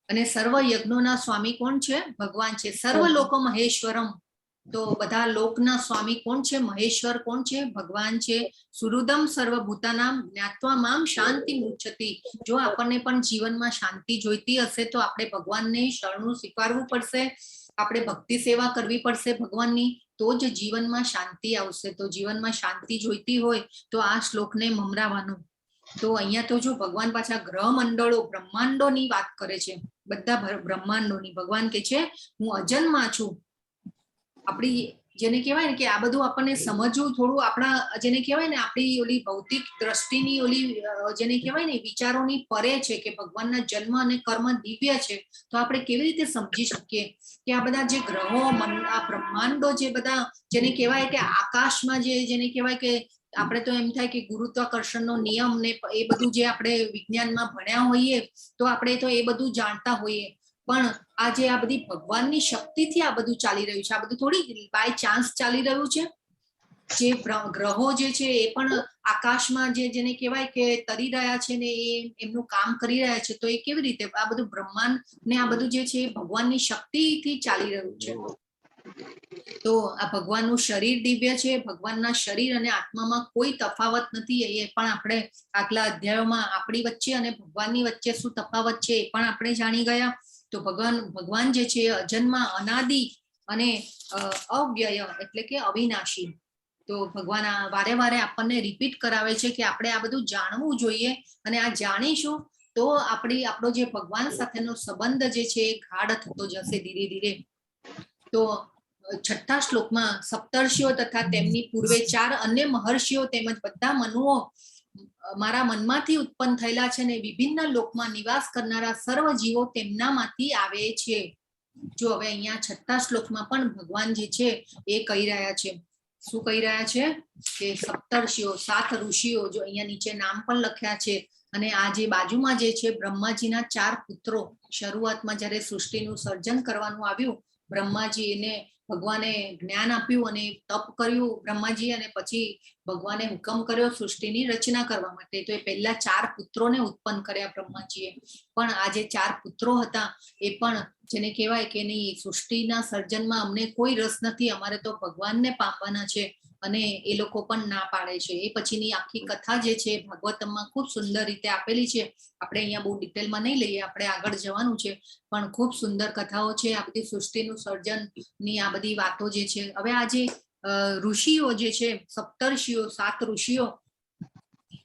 અને સર્વ યજ્ઞોના સ્વામી કોણ છે? ભગવાન છે. સર્વ લોક મહેશ્વરમ, તો બધા લોકના સ્વામી કોણ છે? મહેશ્વર કોણ છે? ભગવાન છે. સુહૃદમ સર્વભૂતાનામ જ્ઞાત્વા મામ શાંતિ મુચ્છતિ, જો આપણને પણ જીવનમાં શાંતિ જોઈતી હશે તો આપણે ભગવાનને શરણું સ્વીકારવું પડશે, આપણે ભક્તિ સેવા કરવી પડશે ભગવાનની, તો જ જીવનમાં શાંતિ આવશે. તો જીવનમાં શાંતિ જોઈતી હોય તો આ શ્લોકને મમરાવાનું. તો અહીંયા તો જો ભગવાન પાછા ગ્રહ મંડળો બ્રહ્માંડોની વાત કરે છે, બધા બ્રહ્માંડોની. ભગવાન કે છે હું અજન્મા છું. આપણી જેને કહેવાય ને કે આ બધું આપણને સમજવું થોડું આપણા જેને કહેવાય ને આપણી ઓલી ભૌતિક દ્રષ્ટિની ઓલી જેને કહેવાય ને વિચારોની પરે છે કે ભગવાનના જન્મ અને કર્મ દિવ્ય છે. તો આપણે કેવી રીતે સમજી શકીએ કે આ બધા જે ગ્રહો આ બ્રહ્માંડો જે બધા જેને કહેવાય કે આકાશમાં જેને કહેવાય કે આપણે તો એમ થાય કે ગુરુત્વાકર્ષણનો નિયમ ને એ બધું જે આપણે વિજ્ઞાનમાં ભણ્યા હોઈએ તો આપણે તો એ બધું જાણતા હોઈએ, પણ આજે આ બધી ભગવાનની શક્તિથી આ બધું ચાલી રહ્યું છે. આ બધું થોડી બાય ચાન્સ ચાલી રહ્યું છે. જે ગ્રહો જે છે એ પણ આકાશમાં જેને કહેવાય કે તરી રહ્યા છે ને એ એમનું કામ કરી રહ્યા છે. તો એ કેવી રીતે આ બધું બ્રહ્માંડ ને આ બધું જે છે એ ભગવાનની શક્તિથી ચાલી રહ્યું છે. તો આ ભગવાનનું શરીર દિવ્ય છે. ભગવાનના શરીર અને આત્મામાં કોઈ તફાવત નથી. એ પણ આપણે આગલા અધ્યાયોમાં આપણી વચ્ચે અને ભગવાનની વચ્ચે શું તફાવત છે એ પણ આપણે જાણી ગયા. તો ભગવાન જે છે અજન્મા, અનાદિ અને અવ્યય એટલે કે અવિનાશી. તો ભગવાન વારે વારે આપણને રિપીટ કરાવે છે કે આપણે આ બધું જાણવું જોઈએ, અને આ જાણીશું તો આપણો જે ભગવાન સાથેનો સંબંધ જે છે એ ગાઢ થતો જશે ધીરે ધીરે. તો 6થા શ્લોકમાં સપ્તર્ષિઓ તથા તેમની પૂર્વે 4 અન્ય મહર્ષિઓ તેમજ બધા મનુઓ મારા મનમાંથી ઉત્પન્ન થયેલા છે ને વિભિન્ન લોકમાં નિવાસ કરનારા સર્વ જીવો તેમનામાંથી આવે છે. જો હવે અહીંયા 6થા શ્લોકમાં પણ ભગવાન જે છે એ કહી રહ્યા છે. શું કહી રહ્યા છે? કે સપ્તર્ષિઓ 7 ઋષિઓ, જો અહીંયા નીચે નામ પણ લખ્યા છે. અને આ જે બાજુમાં જે છે બ્રહ્માજીના 4 પુત્રો, શરૂઆતમાં જ્યારે સૃષ્ટિનું સર્જન કરવાનું આવ્યું બ્રહ્માજીને ભગવાને જ્ઞાન આપ્યું અને તપ કર્યું બ્રહ્માજી, અને પછી ભગવાને હુકમ કર્યો સૃષ્ટિની રચના કરવા માટે. તો એ પહેલા 4 પુત્રોને ઉત્પન્ન કર્યા બ્રહ્માજીએ. પણ આ જે 4 પુત્રો હતા એ પણ જેને કહેવાય કે નહીં, સૃષ્ટિના સર્જનમાં અમને કોઈ રસ નથી, અમારે તો ભગવાનને પામવાના છે, અને એ લોકો પણ ના પાડે છે. એ પછીની આખી કથા જે છે ભાગવતમમાં ખૂબ સુંદર રીતે આપેલી છે. આપણે અહીંયા બહુ ડિટેલમાં નહીં લઈએ, આપણે આગળ જવાનું છે, પણ ખૂબ સુંદર કથાઓ છે. આ બધી સૃષ્ટિનું સર્જન ની આ બધી વાતો જે છે. હવે આ જે ઋષિઓ જે છે સપ્તર્ષિઓ 7 ઋષિઓ,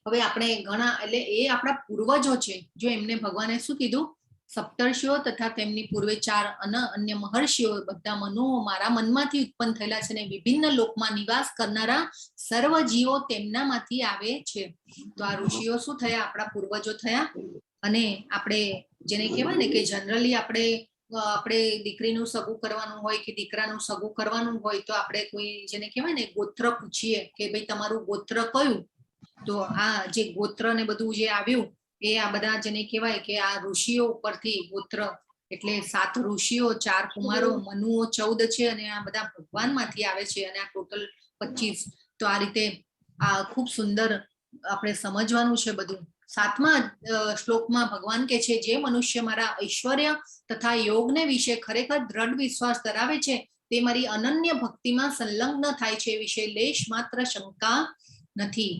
હવે આપણે ઘણા એટલે એ આપણા પૂર્વજો છે. જો એમને ભગવાને શું કીધું? સપ્તર્ષિઓ તથા તેમની પૂર્વે 4 અન્ય મહર્ષિઓ બધા મનુઓ મારા મનમાંથી ઉત્પન્ન થયેલા છે ને વિભિન્ન લોકમાં નિવાસ કરનારા સર્વ જીવો તેમનામાંથી આવે છે. તો આ ઋષિઓ શું થયા? આપણા પૂર્વજો થયા. અને આપણે જેને કહેવાય ને કે જનરલી આપણે દીકરીનું સગું કરવાનું હોય કે દીકરાનું સગું કરવાનું હોય તો આપણે કોઈ જેને કહેવાય ને ગોત્ર પૂછીએ કે ભાઈ તમારું ગોત્ર કયું? તો આ જે ગોત્ર ને બધું જે આવ્યું એ આ બધા જેને કહેવાય કે આ ઋષિઓ ઉપરથી ગોત્ર, એટલે 7 ઋષિઓ 4 કુમારો, મનુઓ 14 છે, અને આ બધા ભગવાન માંથી આવે છે, અને આ ટોટલ 25. તો આ રીતે આ ખૂબ સુંદર આપણે સમજવાનું છે બધું. 7મા શ્લોકમાં ભગવાન કે છે જે મનુષ્ય મારા ઐશ્વર્ય તથા યોગને વિશે ખરેખર દ્રઢ વિશ્વાસ ધરાવે છે તે મારી અનન્ય ભક્તિમાં સંલગ્ન થાય છે, વિશે લેશ માત્ર શંકા નથી.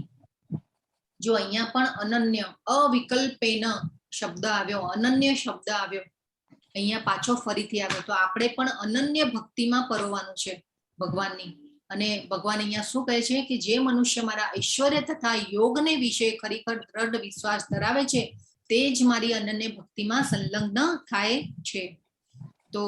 જો અહીંયા પણ અનન્ય અવિકલ્પેન શબ્દ આવ્યો, અનન્ય શબ્દ આવ્યો, અહીંયા પાછો ફરીથી આવ્યો. તો આપણે પણ અનન્ય ભક્તિમાં પરોવાનું છે ભગવાનની. અને ભગવાન અહીંયા શું કહે છે કે જે મનુષ્ય મારા ઐશ્વર્ય તથા યોગને વિશે ખરેખર દ્રઢ વિશ્વાસ ધરાવે છે તે જ મારી અનન્ય ભક્તિમાં સંલગ્ન થાય છે. તો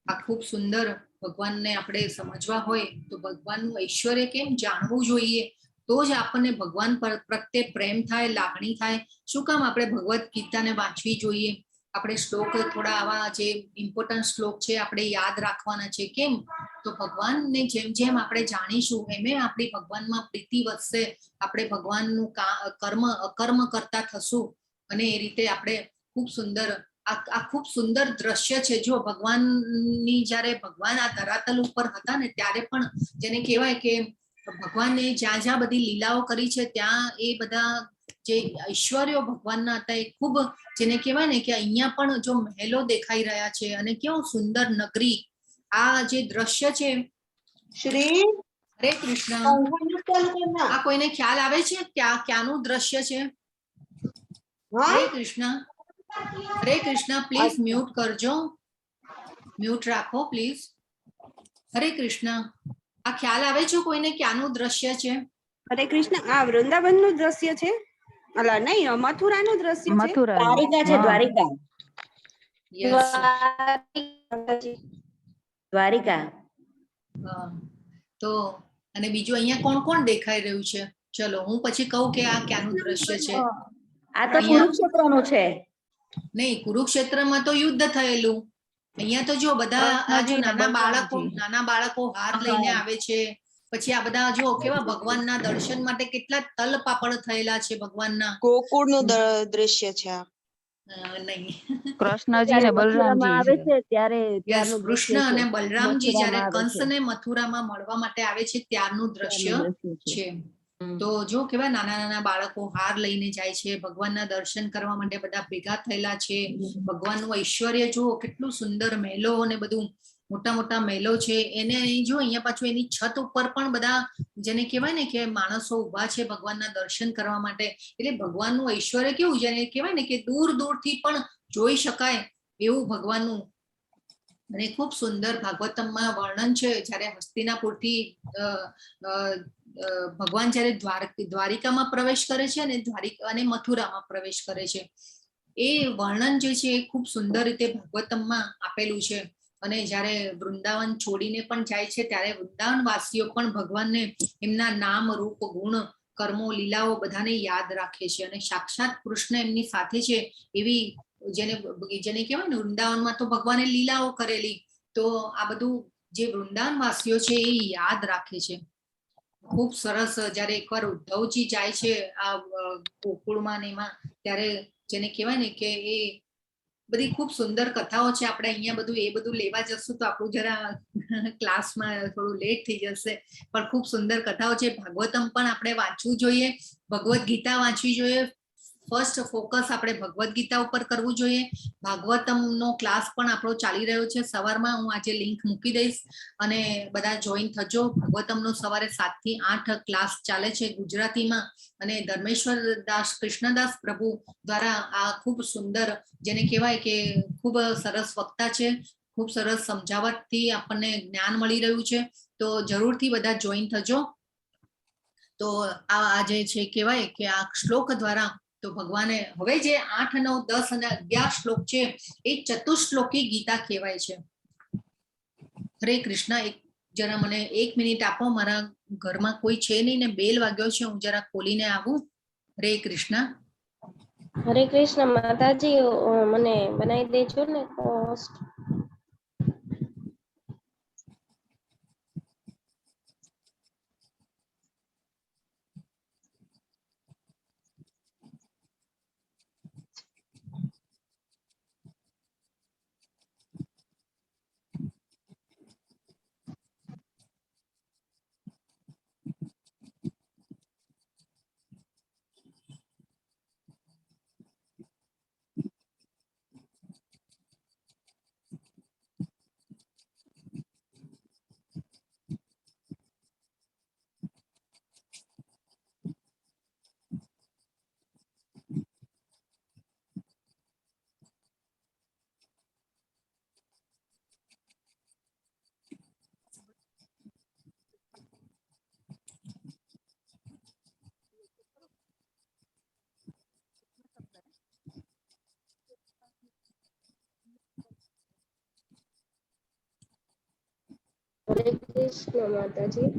આ ખૂબ સુંદર ભગવાનને આપણે સમજવા હોય તો ભગવાનનું ઐશ્વર્ય કેમ જાણવું જોઈએ, તો જ આપણને ભગવાન પ્રત્યે પ્રેમ થાય, લાગણી થાય. શું કામ આપણે ભગવદ્ ગીતાને વાંચવી જોઈએ? આપણે શ્લોક થોડા આવા જે ઇમ્પોર્ટન્ટ શ્લોક છે આપણે યાદ રાખવાના છે. કેમ? તો ભગવાનને જેમ જેમ આપણે જાણીશું એમ આપણી ભગવાનમાં પ્રીતિ વધશે, આપણે ભગવાનનું કર્મ અકર્મ કરતા થશું, અને એ રીતે આપણે ખૂબ સુંદર આ ખૂબ સુંદર દ્રશ્ય છે. જો ભગવાનની જ્યારે ભગવાન આ ધરાતલ ઉપર હતા ને ત્યારે પણ જેને કહેવાય કે ભગવાને જ્યાં જ્યાં બધી લીલાઓ કરી છે ત્યાં એ બધા જે ઐશ્વર્યો ભગવાનના હતા એ ખૂબ, જેને કહેવાય ને કે અહીંયા પણ જો મહેલો દેખાઈ રહ્યા છે અને કેવું સુંદર નગરી, આ જે દ્રશ્ય છે. શ્રી હરે કૃષ્ણ. આ કોઈને ખ્યાલ આવે છે ક્યાંનું દ્રશ્ય છે? હરે કૃષ્ણ. હરે કૃષ્ણ. પ્લીઝ મ્યુટ કરજો, મ્યુટ રાખો પ્લીઝ. હરે કૃષ્ણ. આ ખ્યાલ આવે છે કોઈને ક્યાંનું દ્રશ્ય છે? હરે કૃષ્ણ. આ વૃંદાવન નું દ્રશ્ય છે? અલા નહીં, મથુરા નું દ્રશ્ય છે. દ્વારિકા છે, દ્વારિકા. યસ. દ્વારિકા. તો અને બીજું અહીંયા કોણ કોણ દેખાઈ રહ્યું છે? ચલો હું પછી કહું કે આ ક્યાંનું દ્રશ્ય છે. આ તો કુરુક્ષેત્રનું છે. નહીં, કુરુક્ષેત્રમાં તો યુદ્ધ થયેલું. અહીંયા તો જો બધા આ જો નાના બાળકો હાર લઈને આવે છે. પછી આ બધા જો કેવા ભગવાનના દર્શન માટે કેટલા તલ પાપડ થયેલા છે ભગવાનના. ગોકુળ નું દ્રશ્ય છે આ. નહીં, કૃષ્ણજી ને બલરામજી આવે છે ત્યારે યસ, ત્યારનું કૃષ્ણ દ્રશ્ય અને છે. બલરામજી જયારે મથુરામાં આવે છે. કંસને મથુરામાં મળવા માટે આવે છે ત્યારનું દ્રશ્ય ત્યારનું દ્રશ્ય છે. છે. તો જો કેવા નાના નાના બાળકો હાર લઈને જાય છે, ભગવાનના દર્શન કરવા માટે બધા ભેગા થયેલા છે. ભગવાનનું ઐશ્વર્ય જુઓ, કેટલું સુંદર મહેલો અને બધું, મોટા મોટા મહેલો છે. એને અહીં જો અહીંયા પાછું એની છત ઉપર પણ બધા જેને કહેવાય ને કે માણસો ઉભા છે ભગવાનના દર્શન કરવા માટે. એટલે ભગવાનનું ઐશ્વર્ય કેવું, જેને કહેવાય ને કે દૂર દૂરથી પણ જોઈ શકાય એવું ભગવાનનું. અને ખૂબ સુંદર ભાગવતમમાં વર્ણન છે, જ્યારે હસ્તિનાપુરથી ભગવાન જ્યારે દ્વારિકામાં પ્રવેશ કરે છે અને અને મથુરામાં પ્રવેશ કરે છે, એ વર્ણન જે છે એ ખૂબ સુંદર રીતે ભાગવતમમાં આપેલું છે. અને જ્યારે વૃંદાવન છોડીને પણ જાય છે ત્યારે વૃંદાવન વાસીઓ પણ ભગવાનને એમના નામ, રૂપ, ગુણ, કર્મો, લીલાઓ બધાને યાદ રાખે છે. અને સાક્ષાત કૃષ્ણ એમની સાથે છે એવી જેને કહેવાય ને, વૃંદાવનમાં તો ભગવાને લીલાઓ કરેલી, તો આ બધું જે વૃંદાવન વાસીઓ છે એ યાદ રાખે છે. ખૂબ સરસ. જ્યારે એકવાર ઉદ્ધવજી જાય છે આ ગોકુળમાં ને એમાં, ત્યારે જેને કહેવાય ને કે એ બધી ખૂબ સુંદર કથાઓ છે. આપણે અહીંયા બધું એ બધું લેવા જશું તો આપણું જરા ક્લાસમાં થોડું લેટ થઈ જશે, પણ ખૂબ સુંદર કથાઓ છે. ભાગવતમ પણ આપણે વાંચવું જોઈએ, ભગવદ્ ગીતા વાંચવી જોઈએ. ફર્સ્ટ ફોકસ આપણે ભગવદ્ ગીતા ઉપર કરવું જોઈએ. ભાગવતમનો ક્લાસ પણ આપણો ચાલી રહ્યો છે સવારમાં. હું આજે લિંક મૂકી દઈશ અને બધા જોઈન થજો. ભાગવતમનો સવારે 7 થી 8 ક્લાસ ચાલે છે ગુજરાતીમાં. અને ધર્મેશ્વર દાસ, કૃષ્ણદાસ પ્રભુ દ્વારા આ ખૂબ સુંદર, જેને કહેવાય કે ખૂબ સરસ વક્તા છે. ખૂબ સરસ સમજાવટથી આપણને જ્ઞાન મળી રહ્યું છે. તો જરૂરથી બધા જોઈન થજો. તો આ જે છે કહેવાય કે આ શ્લોક દ્વારા તો ભગવાને હવે જે 8, 9, 10 અને 11 શ્લોક છે એ ચતુશ્લોકી ગીતા કહેવાય છે. હરે કૃષ્ણ. એક જરા મને 1 મિનિટ આપો, મારા ઘરમાં કોઈ છે નહીં ને બેલ વાગ્યો છે, હું જરા ખોલીને આવું. હરે કૃષ્ણ. હરે કૃષ્ણ માતાજી, મને બનાવી દેજો ને હોસ્ટ. હરે કૃષ્ણ માતાજી.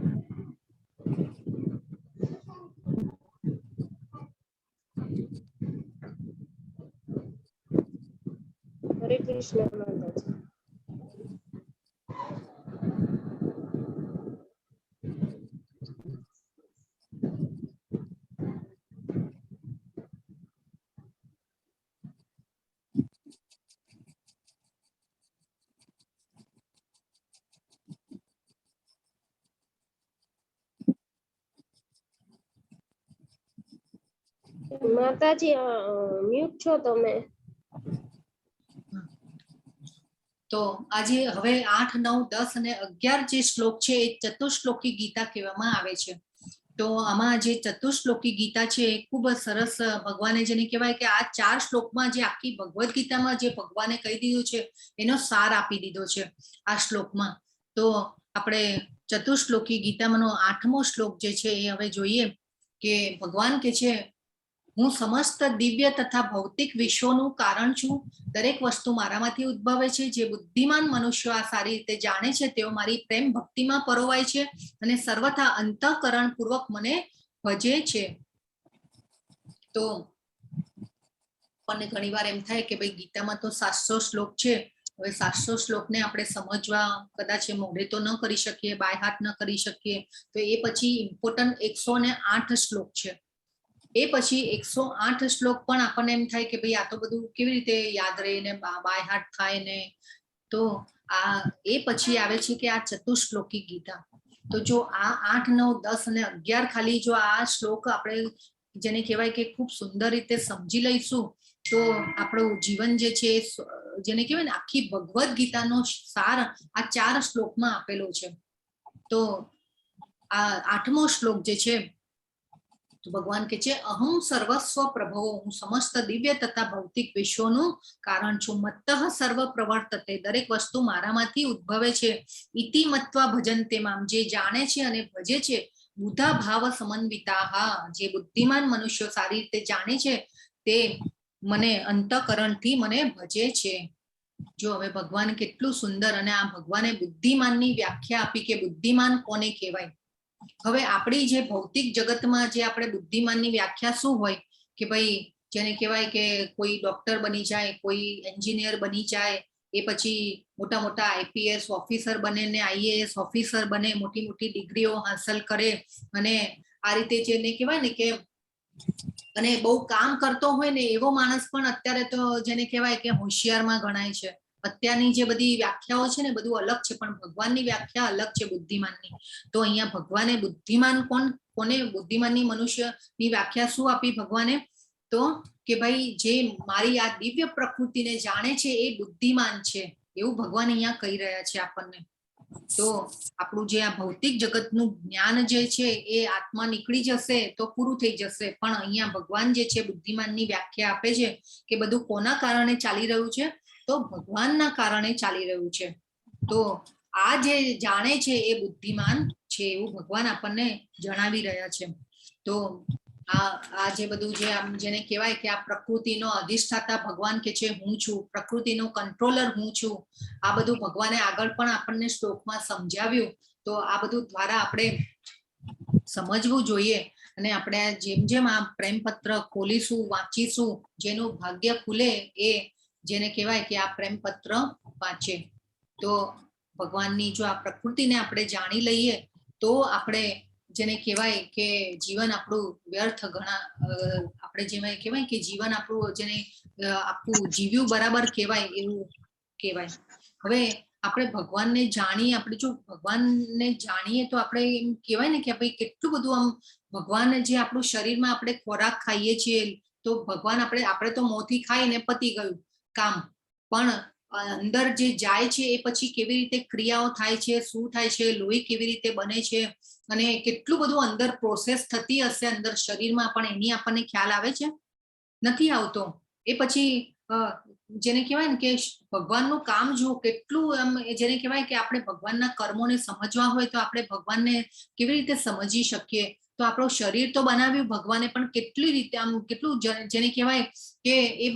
હરે કૃષ્ણ માતાજી. માતાજી મ્યુટ છો તમે. તો આજે હવે 8, 9, 10 અને 11 જે શ્લોક છે એ ચતુશ્લોકી ગીતા કહેવામાં આવે છે. તો આમાં જે ચતુશ્લોકી ગીતા છે એ ખૂબ જ સરસ ભગવાને જેને કહેવાય કે આ 4 શ્લોકમાં જે આખી ભગવદ્ ગીતામાં જે ભગવાને કહી દીધું છે એનો સાર આપી દીધો છે આ શ્લોકમાં. તો આપણે ચતુશ્લોકી ગીતામાંનો 8મો શ્લોક જે છે એ હવે જોઈએ કે ભગવાન કે છે, હું સમસ્ત દિવ્ય તથા ભૌતિક વિશ્વનું કારણ છું. દરેક વસ્તુ મારામાંથી ઉદ્ભવે છે. જે બુદ્ધિમાન મનુષ્યો આ સારી રીતે જાણે છે તેઓ મારી પ્રેમ ભક્તિમાં પરોવાય છે અને સર્વથા અંતઃકરણ પૂર્વક મને ભજે છે. તો આપણને ઘણીવાર એમ થાય કે ભાઈ ગીતામાં તો 700 શ્લોક છે. હવે 700 શ્લોકને આપણે સમજવા કદાચ મોઢે તો ન કરી શકીએ, બાય હાથ ન કરી શકીએ. તો એ પછી ઇમ્પોર્ટન્ટ 108 શ્લોક છે. એ પછી 108 શ્લોક પણ આપણને એમ થાય કે ભાઈ આ તો બધું કેવી રીતે યાદ રહે ને બાય હાર્ટ થાય ને. તો આ એ પછી આવે છે કે આ ચતુશ્લોકી ગીતા. તો જો આ 8, 9, 10 અને 11 ખાલી જો આ શ્લોક આપણે જેને કહેવાય કે ખૂબ સુંદર રીતે સમજી લઈશું તો આપણું જીવન જે છે જેને કહેવાય ને આખી ભગવદ્ ગીતાનો સાર આ 4 શ્લોકમાં આપેલો છે. તો આ 8મો શ્લોક જે છે તો ભગવાન કે છે, અહમ સર્વસ્વ પ્રભવો, હું સમસ્ત દિવ્ય તથા ભૌતિક વિશ્વનું કારણ છું. મત્તઃ સર્વ પ્રવર્તતે, દરેક વસ્તુ મારામાંથી ઉદ્ભવે છે. ઇતિ મત્વા ભજન્તે મામ, જે જાણે છે અને ભજે છે. બુધા ભાવ સમન્વિતાહા, જે બુદ્ધિમાન મનુષ્યો સારી રીતે જાણે છે તે મને અંતઃકરણથી મને ભજે છે. જો હવે ભગવાન કેટલું સુંદર, અને આ ભગવાને બુદ્ધિમાનની વ્યાખ્યા આપી કે બુદ્ધિમાન કોને કહેવાય. હવે આપણી જે ભૌતિક જગતમાં જે આપણે બુદ્ધિમાનની વ્યાખ્યા શું હોય કે ભાઈ જેને કહેવાય કે કોઈ ડોક્ટર બની જાય, કોઈ એન્જિનિયર બની જાય, એ પછી મોટા મોટા આઈપીએસ ઓફિસર બને ને આઈએએસ ઓફિસર બને, મોટી મોટી ડિગ્રીઓ હાંસલ કરે અને આ રીતે જેને કહેવાય ને કે અને બહુ કામ કરતો હોય ને એવો માણસ પણ અત્યારે તો જેને કહેવાય કે હોશિયારમાં ગણાય છે. અત્યારની જે બધી વ્યાખ્યાઓ છે ને બધું અલગ છે, પણ ભગવાનની વ્યાખ્યા અલગ છે બુદ્ધિમાનની. તો અહીંયા ભગવાને બુદ્ધિમાન કોને બુદ્ધિમાનની મનુષ્યની વ્યાખ્યા શું આપી ભગવાને? તો કે ભાઈ જે મારી આ દિવ્ય પ્રકૃતિને જાણે છે એ બુદ્ધિમાન છે, એવું ભગવાન અહીંયા કહી રહ્યા છે આપણને. તો આપણું જે આ ભૌતિક જગતનું જ્ઞાન જે છે એ આત્મા નીકળી જશે તો પૂરું થઈ જશે, પણ અહીંયા ભગવાન જે છે બુદ્ધિમાનની વ્યાખ્યા આપે છે કે બધું કોના કારણે ચાલી રહ્યું છે? તો ભગવાનના કારણે ચાલી રહ્યું છે. તો આ જે જાણે છે એ બુદ્ધિમાન છે એવું ભગવાન આપણને જણાવી રહ્યા છે. તો આ જે બધું જે આમ જેને કહેવાય કે આ પ્રકૃતિનો અધિષ્ઠાતા ભગવાન કે છે હું છું, પ્રકૃતિનો કંટ્રોલર હું છું, આ બધું ભગવાને આગળ પણ આપણને શ્લોકમાં સમજાવ્યું. તો આ બધું દ્વારા આપણે સમજવું જોઈએ અને આપણે જેમ જેમ આ પ્રેમપત્ર ખોલીશું, વાંચીશું, જેનું ભાગ્ય ખુલે એ જેને કહેવાય કે આ પ્રેમપત્ર વાંચે. તો ભગવાનની જો આ પ્રકૃતિને આપણે જાણી લઈએ તો આપણે જેને કહેવાય કે જીવન આપણું વ્યર્થ આપણે જેમાં કહેવાય કે જીવન આપણું જેને આખું જીવ્યું બરાબર કહેવાય એવું કહેવાય. હવે આપણે ભગવાનને જાણીએ, આપણે જો ભગવાનને જાણીએ તો આપણે એમ કહેવાય ને કે ભાઈ કેટલું બધું આમ ભગવાન જે આપણું શરીરમાં આપણે ખોરાક ખાઈએ છીએ તો ભગવાન આપણે તો મોંથી ખાઈને પતી ગયું કામ, પણ અંદર જે જાય છે એ પછી કેવી રીતે ક્રિયાઓ થાય છે, શું થાય છે, લોહી કેવી રીતે બને છે અને કેટલું બધું અંદર પ્રોસેસ થતી હશે અંદર શરીરમાં, પણ એની આપણને ખ્યાલ આવે છે? નથી આવતો. એ પછી જેને કહેવાય ને કે ભગવાનનું કામ જો કેટલું એમ જેને કહેવાય કે આપણે ભગવાનના કર્મોને સમજવા હોય તો આપણે ભગવાનને કેવી રીતે સમજી શકીએ? તો આપણું શરીર તો બનાવ્યું ભગવાને, પણ કેટલી રીતે આમ કેટલું જેને કહેવાય કે એ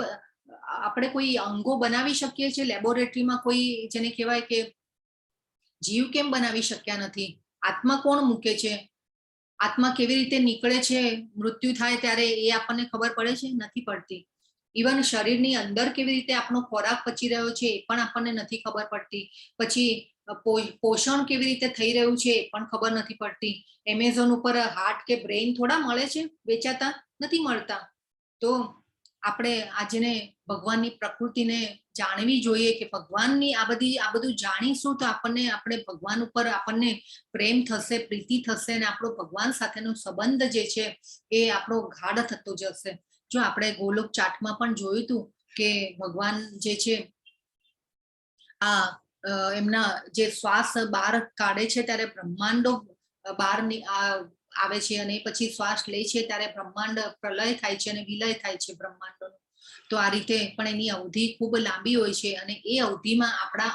આપણે કોઈ અંગો બનાવી શકીએ છીએ લેબોરેટરીમાં, કોઈ જેને કહેવાય કે જીવ કેમ બનાવી શક્યા નથી? આત્મા કોણ મૂકે છે? આત્મા કેવી રીતે નીકળે છે મૃત્યુ થાય ત્યારે એ આપણને ખબર પડે છે? નથી પડતી. ઇવન શરીરની અંદર કેવી રીતે આપણો ખોરાક પચી રહ્યો છે એ પણ આપણને નથી ખબર પડતી. પછી પોષણ કેવી રીતે થઈ રહ્યું છે એ પણ ખબર નથી પડતી. એમેઝોન ઉપર હાર્ટ કે બ્રેઇન થોડા મળે છે વેચાતા? નથી મળતા. તો આપણે આજને ભગવાનની પ્રકૃતિને જાણવી જોઈએ કે ભગવાનની આ બધું જાણીશું તો આપણે ભગવાન ઉપર આપણને પ્રેમ થશે, પ્રીતિ થશે અને આપણો ભગવાન સાથેનો સંબંધ જે છે એ આપણો ગાઢ થતો જશે. જો આપણે ગોલોક ચાટમાં પણ જોયું હતું કે ભગવાન જે છે આ એમના જે શ્વાસ બહાર કાઢે છે ત્યારે બ્રહ્માંડો બહાર આવે છે અને પછી શ્વાસ લે છે ત્યારે બ્રહ્માંડ પ્રલય થાય છે અને વિલય થાય છે બ્રહ્માંડોનો. તો આ રીતે પણ એની અવધિ ખૂબ લાંબી હોય છે અને એ અવધિમાં આપણા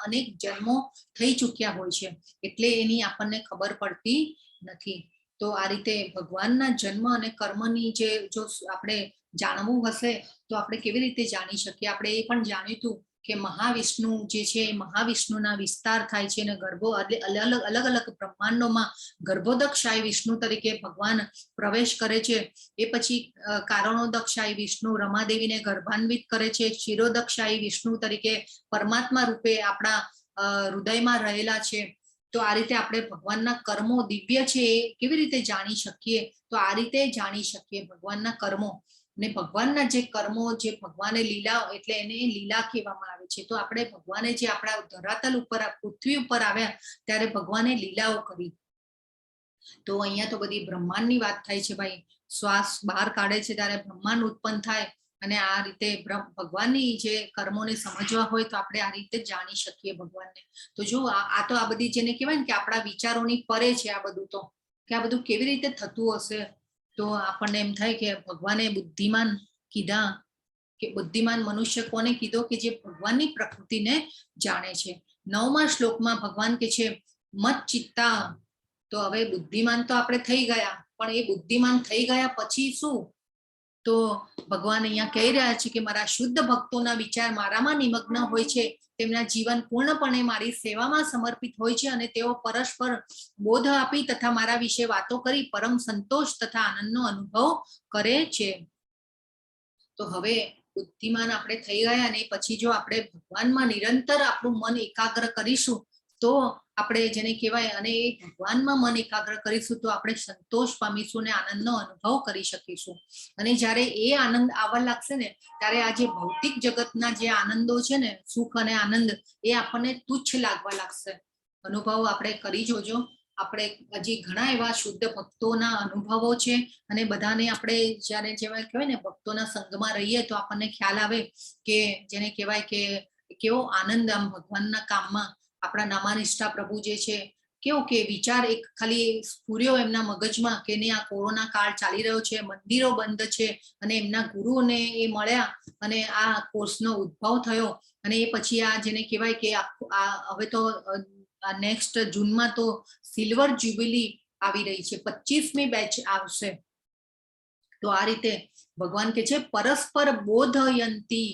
અનેક જન્મો થઈ ચૂક્યા હોય છે, એટલે એની આપણને ખબર પડતી નથી. તો આ રીતે ભગવાનના જન્મ અને કર્મની જો આપણે જાણવું હશે તો આપણે કેવી રીતે જાણી શકીએ? આપણે એ પણ જાણ્યું હતું કે મહાવિષ્ણુ જે છે મહાવિષ્ણુના વિસ્તાર થાય છે અને ગર્ભો અલગ અલગ બ્રહ્માંડોમાં ગર્ભોદકશાહી વિષ્ણુ તરીકે ભગવાન પ્રવેશ કરે છે. એ પછી કારણોદકશાહી વિષ્ણુ રમાદેવીને ગર્ભાન્વિત કરે છે. ક્ષીરોદકશાહી વિષ્ણુ તરીકે પરમાત્મા રૂપે આપણા હૃદયમાં રહેલા છે. તો આ રીતે આપણે ભગવાનના કર્મો દિવ્ય છે એ કેવી રીતે જાણી શકીએ? તો આ રીતે જાણી શકીએ ભગવાનના કર્મો. ને ભગવાનના જે કર્મો, જે ભગવાને લીલા, એટલે એને લીલા કહેવામાં આવે છે. તો આપણે ભગવાને જે આપણા ધરાતલ ઉપર પૃથ્વી ઉપર આવ્યા ત્યારે ભગવાને લીલાઓ કરી. તો અહીંયા તો બધી બ્રહ્માંડની વાત થાય છે ભાઈ. શ્વાસ બહાર કાઢે છે ત્યારે બ્રહ્માંડ ઉત્પન્ન થાય અને આ રીતે ભગવાનની જે કર્મોને સમજવા હોય તો આપણે આ રીતે જાણી શકીએ ભગવાનને. તો જો આ તો આ બધી જેને કહેવાય ને કે આપણા વિચારોની પરે છે આ બધું, તો કે આ બધું કેવી રીતે થતું હશે? તો આપણને એમ થાય કે ભગવાને બુદ્ધિમાન કીધા, કે બુદ્ધિમાન મનુષ્ય કોને કીધો? કે જે ભગવાનની પ્રકૃતિને જાણે છે. 9મા શ્લોકમાં ભગવાન કે છે મત ચિત્તા. તો હવે બુદ્ધિમાન તો આપણે થઈ ગયા, પણ એ બુદ્ધિમાન થઈ ગયા પછી શું? તો ભગવાન અહીંયા કહી રહ્યા છે કે મારા શુદ્ધ ભક્તોના વિચાર મારામાં નિમગ્ન હોય છે, તેમના જીવન પૂર્ણપણે મારી સેવામાં સમર્પિત હોય છે અને તેઓ પરસ્પર બોધ આપી તથા મારા વિશે વાતો કરી પરમ સંતોષ તથા આનંદનો અનુભવ કરે છે. તો હવે બુદ્ધિમાન આપણે થઈ ગયા અને પછી જો આપણે ભગવાનમાં નિરંતર આપણું મન એકાગ્ર કરીશું તો આપણે જેને કહેવાય, અને એ ભગવાનમાં મન એકાગ્ર કરીશું તો આપણે સંતોષ પામીશું અને આનંદનો અનુભવ કરી શકીશું. અને જ્યારે એ આનંદ આવવા લાગશે ને ત્યારે આ જે ભૌતિક જગતના જે આનંદો છે ને, સુખ અને આનંદ, એ આપણને તુચ્છ લાગવા લાગશે. અનુભવ આપણે કરી જોજો. આપણે હજી ઘણા એવા શુદ્ધ ભક્તોના અનુભવો છે અને બધાને આપણે જ્યારે જેવા કહેવાય ને ભક્તોના સંગમાં રહીએ તો આપણને ખ્યાલ આવે કે જેને કહેવાય કે કેવો આનંદ આમ ભગવાનના કામમાં. આપણા નામાનિષ્ઠા પ્રભુ જે છે કેવો કે વિચાર એક ખાલી સ્ફુર્યો એમના મગજમાં કે ને આ કોરોના કાળ ચાલી રહ્યો છે, મંદિરો બંધ છે અને એમના ગુરુઓને એ મળ્યા અને આ કોર્સનો ઉદ્ભવ થયો. અને એ પછી આ જેને કહેવાય કે આ હવે તો નેક્સ્ટ જૂનમાં તો સિલ્વર જ્યુબિલી આવી રહી છે, 25મી બેચ આવશે. તો આ રીતે ભગવાન કે છે પરસ્પર બોધયંતી.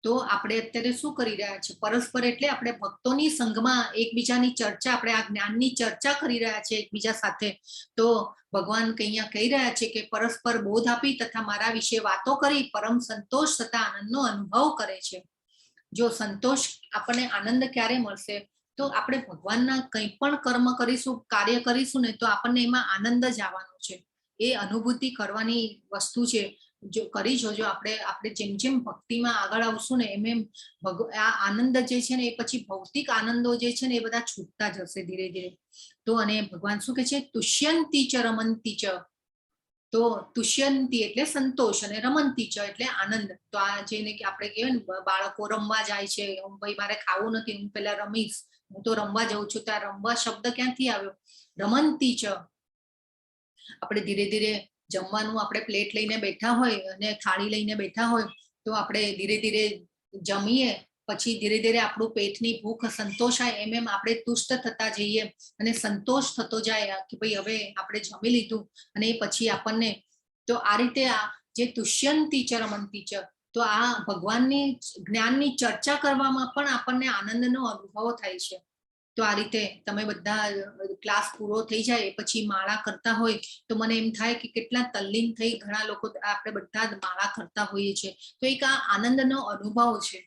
તો આપણે અત્યારે શું કરી રહ્યા છે? પરસ્પર એટલે આપણે ભક્તોની સંઘમાં એકબીજાની ચર્ચા, આપણે આ જ્ઞાનની ચર્ચા કરી રહ્યા છે એકબીજા સાથે. તો ભગવાન અહીંયા કહી રહ્યા છે કે પરસ્પર બોધ આપી તથા મારા વિશે વાતો કરી પરમ સંતોષ તથા આનંદનો અનુભવ કરે છે. જો સંતોષ આપણને આનંદ ક્યારે મળશે? તો આપણે ભગવાનના કંઈ પણ કર્મ કરીશું, કાર્ય કરીશું ને તો આપણને એમાં આનંદ જ આવવાનો છે. એ અનુભૂતિ કરવાની વસ્તુ છે. જો કરી જોજો. આપણે જેમ જેમ ભક્તિમાં આગળ આવશું ને એમ એમ આ આનંદ જે છે ને એ પછી ભૌતિક આનંદો જે છે ને એ બધા છૂટતા જશે ધીરે ધીરે. તો અને ભગવાન શું કે છે? તુષ્યંતી ચ રમંતી ચ. તો તુષ્યંતી એટલે સંતોષ અને રમંતી ચ એટલે આનંદ. તો આ જેને કે આપણે કહેવાય ને બાળકો રમવા જાય છે, હું ભાઈ મારે ખાવું નથી, હું પેલા રમીશ, હું તો રમવા જાઉં છું. તો આ રમવા શબ્દ ક્યાંથી આવ્યો? રમંતી ચ. આપણે ધીરે ધીરે જમવાનું આપણે પ્લેટ લઈને બેઠા હોય અને થાળી લઈને બેઠા હોય તો આપણે ધીરે ધીરે જમીએ, પછી ધીરે ધીરે આપણું પેટની ભૂખ સંતોષાય એમ એમ આપણે તુષ્ટ થતા જઈએ અને સંતોષ થતો જાય કે ભાઈ હવે આપણે જમી લીધું. અને પછી આપણને તો આ રીતે આ જે તુષ્યંતી ચ રમંતી ચ, તો આ ભગવાનની જ્ઞાનની ચર્ચા કરવામાં પણ આપણને આનંદનો અનુભવ થાય છે. તો આ રીતે તમે બધા ક્લાસ પૂરો થઈ જાય પછી માળા કરતા હોય તો મને એમ થાય કે કેટલા તલ્લીન થઈ ઘણા લોકો આપણે બધા માળા કરતા હોઈએ છીએ. તો એક આ આનંદનો અનુભવ છે.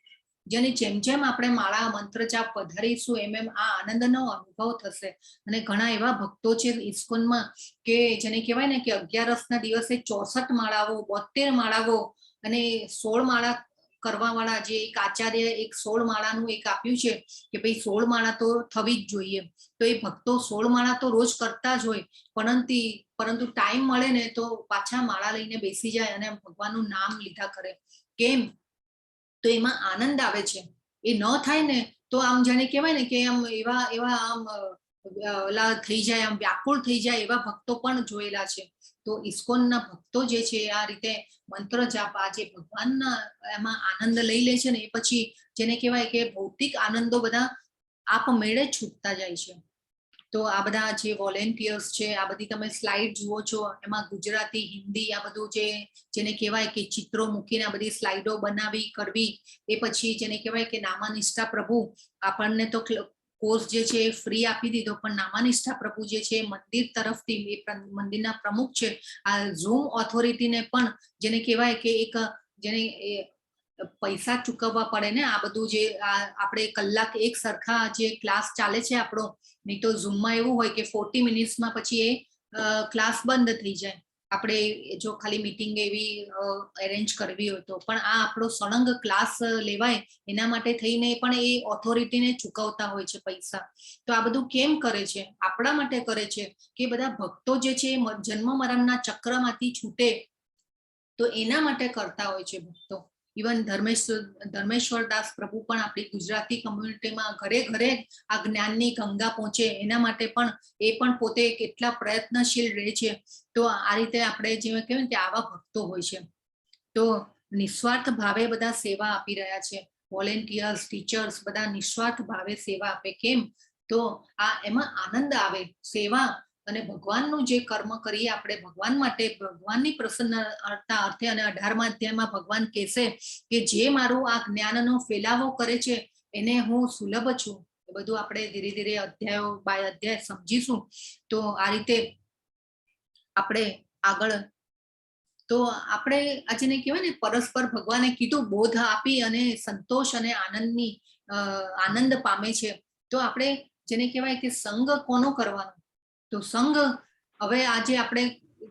જેને જેમ જેમ આપણે માળા મંત્ર જાપ વધારીશું એમ એમ આ આનંદનો અનુભવ થશે. અને ઘણા એવા ભક્તો છે ઇસ્કોનમાં કે જેને કહેવાય ને કે 11 દિવસે 64 માળાઓ, 72 માળાઓ અને 16 માળા કરવા વાળા જે એક આચાર્ય એક 16 માળાનું એક આપ્યું છે કે ભાઈ 16 માળા તો થવી જ જોઈએ, તો એ ભક્તો 16 માળા તો રોજ કરતા જ હોય, પરંતુ ટાઈમ મળે ને તો પાછા માળા લઈને બેસી જાય અને ભગવાનનું નામ લીધા કરે. કેમ? તો એમાં આનંદ આવે છે. એ ન થાય ને તો આમ જાણે કહેવાય ને કે આમ એવા આમ ઓલા થઈ જાય, આમ વ્યાકુળ થઈ જાય એવા ભક્તો પણ જોયેલા છે. તો ઇસ્કોનના ભક્તો જે છે આ રીતે મંત્ર જાપ આ જે ભગવાનના એમાં આનંદ લઈ લે છે ને એ પછી જેને કહેવાય કે ભૌતિક આનંદો બધા આપમેળે છૂટતા જાય છે. તો આ બધા જે વોલેન્ટિયર્સ છે, આ બધી તમે સ્લાઇડ જુઓ છો, એમાં ગુજરાતી, હિન્દી આ બધું જેને કહેવાય કે ચિત્રો મૂકીને આ બધી સ્લાઇડો બનાવી કરવી, એ પછી જેને કહેવાય કે નામાનિષ્ઠા પ્રભુ આપણને તો કોર્સ જે છે એ ફ્રી આપી દીધો, પણ નામાનિષ્ઠા પ્રભુ જે છે મંદિર તરફથી એ મંદિરના પ્રમુખ છે, આ ઝૂમ ઓથોરિટીને પણ જેને કહેવાય કે એક જેને પૈસા ચૂકવવા પડે ને આ બધું જે આપણે કલાક એક સરખા જે ક્લાસ ચાલે છે આપણો, નહીં તો ઝૂમમાં એવું હોય કે 40 મિનિટ્સમાં પછી એ ક્લાસ બંધ થઈ જાય, આપણે જો ખાલી મીટિંગ એવી એરેન્જ કરવી હોય તો. પણ આ આપણો સળંગ ક્લાસ લેવાય એના માટે થઈને પણ એ ઓથોરિટીને ચૂકવતા હોય છે પૈસા. તો આ બધું કેમ કરે છે? આપણા માટે કરે છે કે બધા ભક્તો જે છે જન્મ મરણના ચક્રમાંથી છૂટે, તો એના માટે કરતા હોય છે ભક્તો. ઇવન ધર્મેશ્વર દાસ પ્રભુ પણ આપણી ગુજરાતી કમ્યુનિટીમાં ઘરે ઘરે આ જ્ઞાનની ગંગા પહોંચે એના માટે પણ એ પણ પોતે કેટલા પ્રયત્નશીલ રહે છે. તો આ રીતે આપણે જેમ કહેવાય કે આવા ભક્તો હોય છે. તો નિસ્વાર્થ ભાવે બધા સેવા આપી રહ્યા છે. વોલેન્ટિયર્સ, ટીચર્સ બધા નિસ્વાર્થ ભાવે સેવા આપે. કેમ? તો આ એમાં આનંદ આવે સેવા અને ભગવાનનું જે કર્મ કરીએ આપણે ભગવાન માટે, ભગવાનની પ્રસન્નતા અર્થે. અને 18મા અધ્યાયમાં ભગવાન કહેશે કે જે મારું આ જ્ઞાનનો ફેલાવો કરે છે એને હું સુલભ છું. એ બધું આપણે ધીરે ધીરે અધ્યાયો બાય અધ્યાય સમજીશું. તો આ રીતે આપણે આગળ તો આપણે આજને કહેવાય ને પરસ્પર ભગવાને કીધું બોધ આપી અને સંતોષ અને આનંદ પામે છે. તો આપણે જેને કહેવાય કે સંગ કોનો કરવાનો? તો સંગ હવે આજે આપણે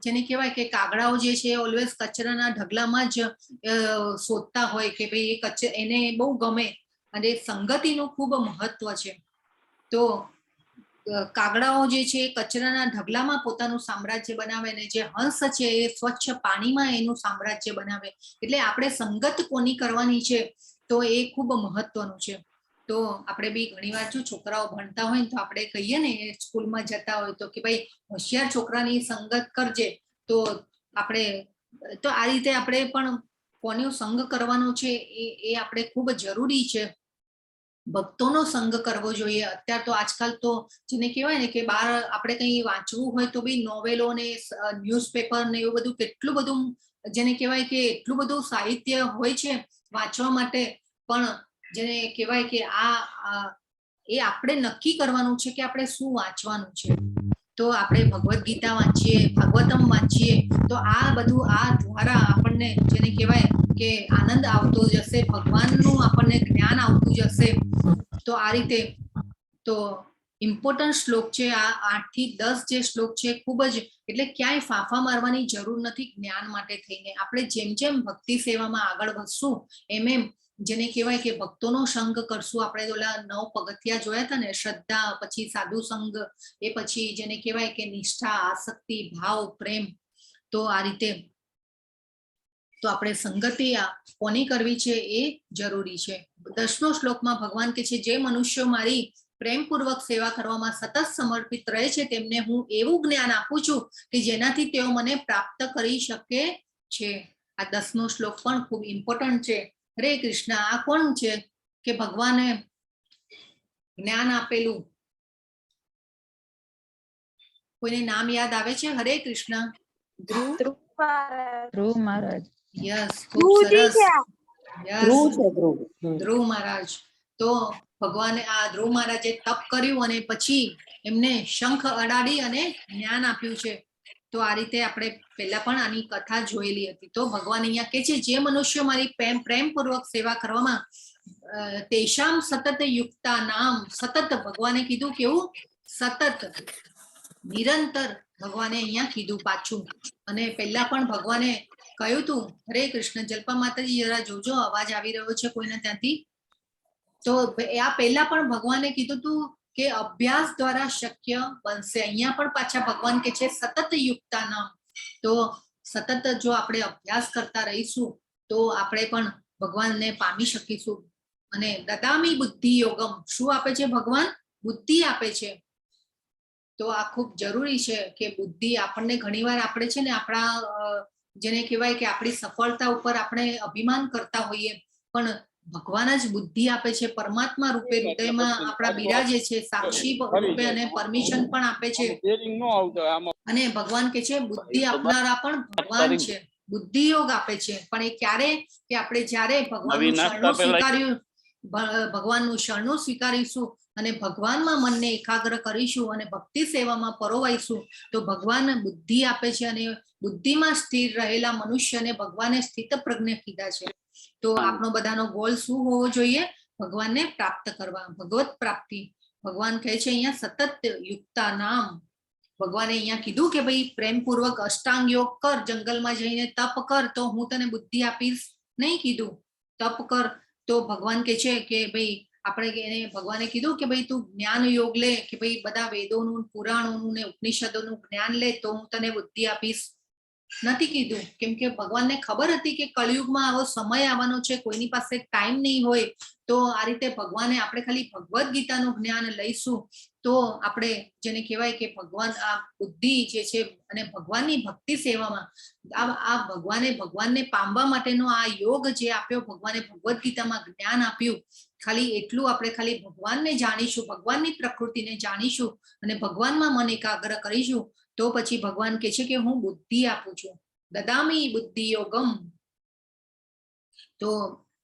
જેને કહેવાય કે કાગડાઓ જે છે ઓલવેઝ કચરાના ઢગલામાં જ શોધતા હોય કે ભાઈ એને બહુ ગમે, અને સંગતિનું ખૂબ મહત્વ છે. તો કાગડાઓ જે છે કચરાના ઢગલામાં પોતાનું સામ્રાજ્ય બનાવે, ને જે હંસ છે એ સ્વચ્છ પાણીમાં એનું સામ્રાજ્ય બનાવે. એટલે આપણે સંગત કોની કરવાની છે તો એ ખૂબ મહત્વનું છે. તો આપણે બી ઘણીવાર જો છોકરાઓ ભણતા હોય તો આપણે કહીએ ને સ્કૂલમાં જતા હોય તો કે ભાઈ હોશિયાર છોકરાની સંગત કરજે. તો આપણે તો આ રીતે આપણે પણ કોનો સંગ કરવાનો છે એ આપણે ખૂબ જરૂરી છે. ભક્તોનો સંગ કરવો જોઈએ. અત્યારે તો આજકાલ તો જેને કહેવાય ને કે બહાર આપણે કંઈ વાંચવું હોય તો બી નોવેલો ને ન્યૂઝપેપર ને એવું બધું કેટલું બધું જેને કહેવાય કે એટલું બધું સાહિત્ય હોય છે વાંચવા માટે. પણ જેને કહેવાય કે એ આપણે નક્કી કરવાનું છે કે આપણે શું વાંચવાનું છે. તો આપણે ભગવદ્ ગીતા વાંચીએ, ભાગવતમ વાંચીએ, તો આ બધું આ દ્વારા આપણને જેને કહેવાય કે આનંદ આવતો જશે, ભગવાનનું આપણને જ્ઞાન આવતું જશે. તો આ રીતે તો ઇમ્પોર્ટન્ટ શ્લોક છે આ 8 થી 10 જે શ્લોક છે ખૂબ જ, એટલે ક્યાંય ફાંફા મારવાની જરૂર નથી જ્ઞાન માટે થઈને. આપણે જેમ જેમ ભક્તિ સેવામાં આગળ વધશું એમ જેને કહેવાય કે ભક્તોનો સંગ કરશું. આપણે ઓલા 9 પગથિયા જોયા હતા ને, શ્રદ્ધા, પછી સાધુ સંગ, એ પછી જેને કહેવાય કે નિષ્ઠા, આસક્તિ, ભાવ, પ્રેમ. તો આ રીતે તો આપણે સંગતિ કોની કરવી છે એ જરૂરી છે. 10મો શ્લોકમાં ભગવાન કહે છે જે મનુષ્યો મારી પ્રેમપૂર્વક સેવા કરવામાં સતત સમર્પિત રહે છે તેમને હું એવું જ્ઞાન આપું છું કે જેનાથી તેઓ મને પ્રાપ્ત કરી શકે છે. આ 10મો શ્લોક પણ ખૂબ ઇમ્પોર્ટન્ટ છે. હરે કૃષ્ણ. આ કોણ છે કે ભગવાને જ્ઞાન આપેલું? કોઈને નામ યાદ આવે છે? હરે કૃષ્ણ. ધ્રુવ મહારાજ. યસ, ખૂબ સરસ. યસ, ધ્રુવ મહારાજ. તો ભગવાને આ ધ્રુવ મહારાજે તપ કર્યું અને પછી એમને શંખ અડાડી અને જ્ઞાન આપ્યું છે. તો આ રીતે આપણે પહેલા પણ આની કથા જોયેલી હતી. તો ભગવાન અહીંયા કહે છે જે મનુષ્યો મારી પ્રેમપૂર્વક સેવા કરવામાં તેશામ સતત યુક્તા નામ. સતત ભગવાને કીધું કેવું? સતત, નિરંતર ભગવાને અહીંયા કીધું પાછું. અને પહેલા પણ ભગવાને કહ્યું તું. હરે કૃષ્ણ. જલ્પા માતાજી જરા જોજો, અવાજ આવી રહ્યો છે કોઈને ત્યાંથી. તો આ પહેલા પણ ભગવાને કીધું તું કે અભ્યાસ દ્વારા શક્ય બનશે. અહીંયા પણ પાછા ભગવાન કે છે સતત યુક્તા નામ. તો સતત જો આપણે અભ્યાસ કરતા રહીશું તો આપણે પણ ભગવાનને પામી શકીશું. અને દદામી બુદ્ધિ યોગમ, શું આપે છે ભગવાન? બુદ્ધિ આપે છે. તો આ ખૂબ જરૂરી છે કે બુદ્ધિ આપણને ઘણીવાર આપણે છે ને આપણા જેને કહેવાય કે આપણી સફળતા ઉપર આપણે અભિમાન કરતા હોઈએ, પણ ભગવાન જ બુદ્ધિ આપે છે. પરમાત્મા રૂપે હૃદયમાં આપણા બિરાજે છે, સાક્ષી રૂપે, અને પરમિશન પણ આપે છે. અને ભગવાન કે છે બુદ્ધિ આપનારા પણ ભગવાન છે. બુદ્ધિ યોગ આપે છે. પણ એ ક્યારે? કે આપણે જ્યારે ભગવાનનું શરણું સ્વીકાર્યું, ભગવાનનું શરણું સ્વીકારીશું અને ભગવાનમાં મનને એકાગ્ર કરીશું અને ભક્તિ સેવામાં પરોવાઈશું તો ભગવાન બુદ્ધિ આપે છે. અને બુદ્ધિમાં સ્થિર રહેલા મનુષ્યને ભગવાને સ્થિત પ્રજ્ઞ કીધા છે. તો આપણો બધાનો ગોલ શું હોવો જોઈએ? ભગવાનને પ્રાપ્ત કરવા, ભગવત પ્રાપ્તિ. ભગવાન કહે છે અહીંયા સતત યુક્તા નામ. ભગવાને અહીંયા કીધું કે ભાઈ પ્રેમપૂર્વક અષ્ટાંગ યોગ કર, જંગલમાં જઈને તપ કર તો હું તને બુદ્ધિ આપીશ નહીં કીધું. તપ કર તો ભગવાન કે છે કે ભાઈ આપણે એને ભગવાને કીધું કે ભાઈ તું જ્ઞાન યોગ લે, કે ભાઈ બધા વેદોનું, પુરાણોનું ને ઉપનિષદોનું જ્ઞાન લે તો હું તને બુદ્ધિ આપીશ. નથી કીધું. કેમ કે ભગવાનને ખબર હતી કે કળિયુગમાં આવો સમય આવવાનો છે, કોઈની પાસે ટાઈમ નહીં હોય. તો આ રીતે ભગવાને આપણે ખાલી ભગવદ્ ગીતાનું જ્ઞાન લઈશું તો આપણે જેને કહેવાય કે ભગવાન આ બુદ્ધિ જે છે અને ભગવાનની ભક્તિ સેવામાં આ ભગવાનને પામવા માટેનો આ યોગ જે આપ્યો ભગવાને, ભગવદ્ ગીતામાં જ્ઞાન આપ્યું, ખાલી એટલું આપણે ખાલી ભગવાનને જાણીશું, ભગવાનની પ્રકૃતિને જાણીશું અને ભગવાનમાં મન એકાગ્ર કરીશું તો પછી ભગવાન કહે છે કે હું બુદ્ધિ આપું છું. દદામી બુદ્ધિ યોગમ. તો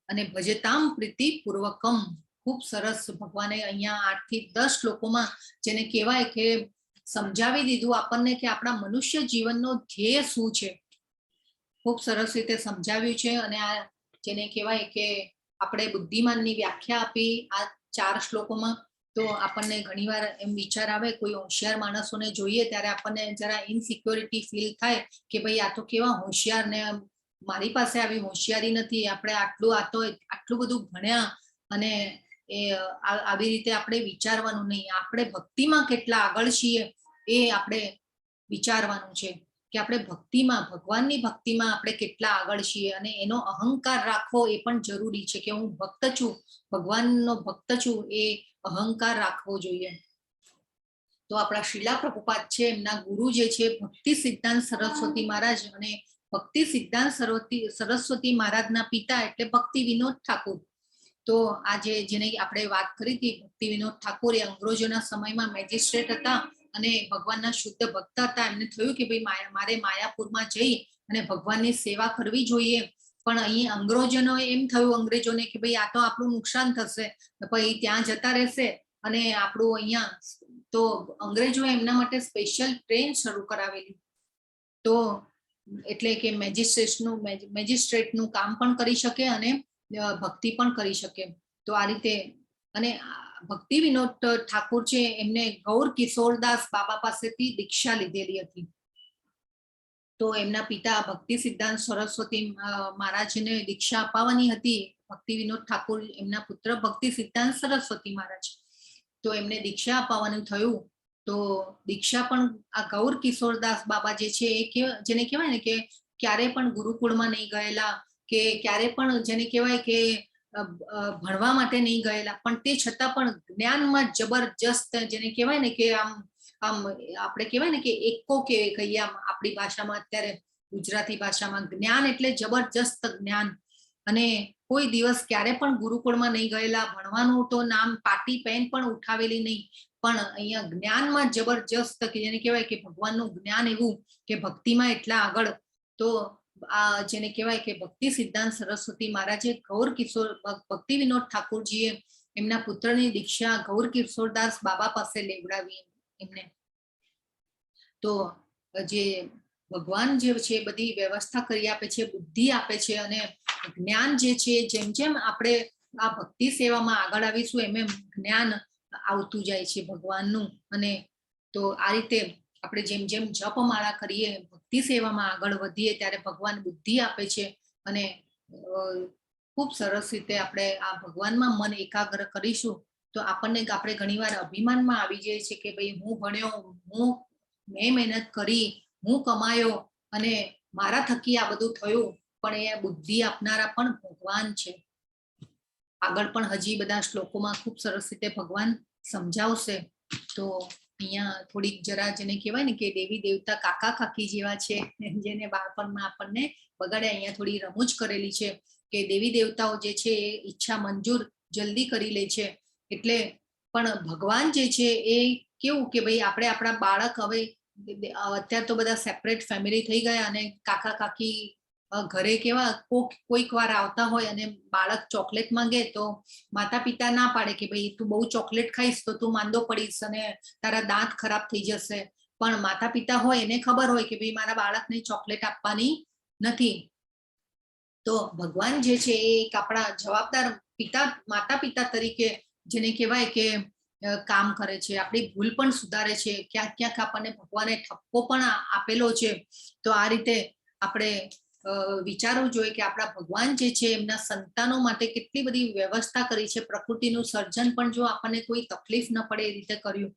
અને ભજતામ પ્રીતિ પૂર્વકમ. ખૂબ સરસ ભગવાને અહીંયા 8 થી 10 શ્લોકોમાં જેને કહેવાય કે સમજાવી દીધું આપણને કે આપણા મનુષ્ય જીવનનો ધ્યેય શું છે. ખૂબ સરસ રીતે સમજાવ્યું છે. અને આ જેને કહેવાય કે આપણે બુદ્ધિમાનની વ્યાખ્યા આપી આ 4 શ્લોકોમાં. તો આપણને ઘણીવાર એમ વિચાર આવે, કોઈ હોશિયાર માણસોને જોઈએ ત્યારે આપણને જરા ઇનસિક્યોરિટી ફીલ થાય કે ભાઈ આ તો કેવા હોશિયાર ને મારી પાસે આવી હોશિયારી નથી. આપણે આટલું બધું ભણ્યા અને એ આવી રીતે આપણે વિચારવાનું નહીં. આપણે ભક્તિમાં કેટલા આગળ છીએ એ આપણે વિચારવાનું છે કે આપણે ભક્તિમાં, ભગવાનની ભક્તિમાં આપણે કેટલા આગળ છીએ. અને એનો અહંકાર રાખવો એ પણ જરૂરી છે કે હું ભક્ત છું, ભગવાનનો ભક્ત છું, એ અહંકાર રાખવો જોઈએ. તો આપણા શ્રીલા પ્રભુપાદ છે, એમના ગુરુ જે છે ભક્તિ સિદ્ધાંત સરસ્વતી મહારાજ, અને ભક્તિ સિદ્ધાંત સરસ્વતી મહારાજના પિતા એટલે ભક્તિ વિનોદ ઠાકોર. તો આજે જેને આપણે વાત કરી હતી, ભક્તિ વિનોદ ઠાકોર એ અંગ્રેજોના સમયમાં મેજિસ્ટ્રેટ હતા અને ભગવાનના શુદ્ધ ભક્ત હતા. એમને થયું કે ભાઈ મારે માયાપુરમાં જઈ અને ભગવાનની સેવા કરવી જોઈએ. પણ અહીં અંગ્રેજોને કે ભાઈ આ તો આપણું નુકસાન થશે, પછી ત્યાં જતા રહેશે અને આપણું અહીંયા. તો અંગ્રેજોએ એમના માટે સ્પેશિયલ ટ્રેન શરૂ કરાવેલી. તો એટલે કે મેજિસ્ટ્રેટનું કામ પણ કરી શકે અને ભક્તિ પણ કરી શકે. તો આ રીતે. અને ભક્તિ વિનોદ ઠાકોર છે એમને ગૌર કિશોરદાસ બાબા પાસેથી દીક્ષા લીધેલી હતી. તો એમના પિતા ભક્તિ સિદ્ધાંત સરસ્વતી મહારાજને દીક્ષા અપાવવાની હતી. ભક્તિ વિનોદ ઠાકોર એમના પુત્ર ભક્તિ સિદ્ધાંત સરસ્વતી મહારાજ. તો એમને દીક્ષા અપાવવાનું થયું. તો દીક્ષા પણ આ ગૌર કિશોરદાસ બાબા જે છે એ જેને કહેવાય ને કે ક્યારે પણ ગુરુકુળમાં નહીં ગયેલા, કે ક્યારે પણ જેને કહેવાય કે ભણવા માટે નહીં ગયેલા, પણ તે છતાં પણ જ્ઞાનમાં જબરજસ્ત, જેને કહેવાય ને કે આમ આપણે કહેવાય ને કે એકો કે કહીએ આમ આપણી ભાષામાં, અત્યારે ગુજરાતી ભાષામાં જ્ઞાન એટલે જબરજસ્ત જ્ઞાન. અને કોઈ દિવસ ક્યારે પણ ગુરુકુળમાં નહીં ગયેલા, ભણવાનું તો નામ પાટી પેન પણ ઉઠાવેલી નહીં, પણ અહીંયા જ્ઞાનમાં જબરજસ્ત, કે જેને કહેવાય કે ભગવાનનું જ્ઞાન એવું કે ભક્તિમાં એટલા આગળ. તો આ જેને કહેવાય કે ભક્તિ સિદ્ધાંત સરસ્વતી મહારાજે ભક્તિ વિનોદ ઠાકોરજીએ એમના પુત્રની દીક્ષા ગૌર કિશોરદાસ બાબા પાસે લેવડાવી એમને. તો જે ભગવાન જે છે બધી વ્યવસ્થા કરી આપે છે, બુદ્ધિ આપે છે, અને જ્ઞાન જે છે જેમ જેમ આપણે આ ભક્તિ સેવામાં આગળ આવીશું એમ એમ જ્ઞાન આવતું જાય છે ભગવાનનું. અને તો આ રીતે આપણે જેમ જેમ જપમાળા કરીએ, ભક્તિ સેવામાં આગળ વધીએ ત્યારે ભગવાન બુદ્ધિ આપે છે અને ખૂબ સરસ રીતે આપણે આ ભગવાનમાં મન એકાગ્ર કરીશું તો આપણે ઘણીવાર અભિમાનમાં આવી જઈએ છીએ કે ભાઈ હું ભણ્યો, મેં મહેનત કરી, હું કમાયો અને મારા થકી આ બધું થયું, પણ એ બુદ્ધિ આપનારા પણ ભગવાન છે. આગળ પણ હજી બધા શ્લોકોમાં ખૂબ સરસ રીતે ભગવાન સમજાવશે. તો અહીંયા થોડીક જરા જેને કહેવાય ને કે દેવી દેવતા કાકા કાકી જેવા છે, જેને બાળપણમાં આપણને બગાડે. અહીંયા થોડી રમૂજ કરેલી છે કે દેવી દેવતાઓ જે છે એ ઈચ્છા મંજૂર જલ્દી કરી લે છે. એટલે પણ ભગવાન જે છે એ કેવું કે ભાઈ આપણે આપણા બાળક, હવે અત્યારે તો બધા સેપરેટ ફેમિલી થઈ ગયા અને કાકા કાકી ઘરે કેવા કોઈક વાર આવતા હોય અને બાળક ચોકલેટ માંગે તો માતા પિતા ના પાડે કે ભાઈ તું બહુ ચોકલેટ ખાઈશ તો તું માંદો પડીશ અને તારા દાંત ખરાબ થઈ જશે. પણ માતા પિતા હોય એને ખબર હોય કે ભાઈ મારા બાળકને ચોકલેટ આપવાની નથી. તો ભગવાન જે છે એ એક આપણા જવાબદાર માતા પિતા તરીકે જેને કહેવાય કે કામ કરે છે. આપણી ભૂલ પણ સુધારે છે. ક્યાંક ક્યાંક આપણને ભગવાને ઠપકો પણ આપેલો છે. તો આ રીતે આપણે વિચારવું જોઈએ કે આપણા ભગવાન જે છે એમના સંતાનો માટે કેટલી બધી વ્યવસ્થા કરી છે. પ્રકૃતિનું સર્જન પણ જો આપણને કોઈ તકલીફ ન પડે એ રીતે કર્યું.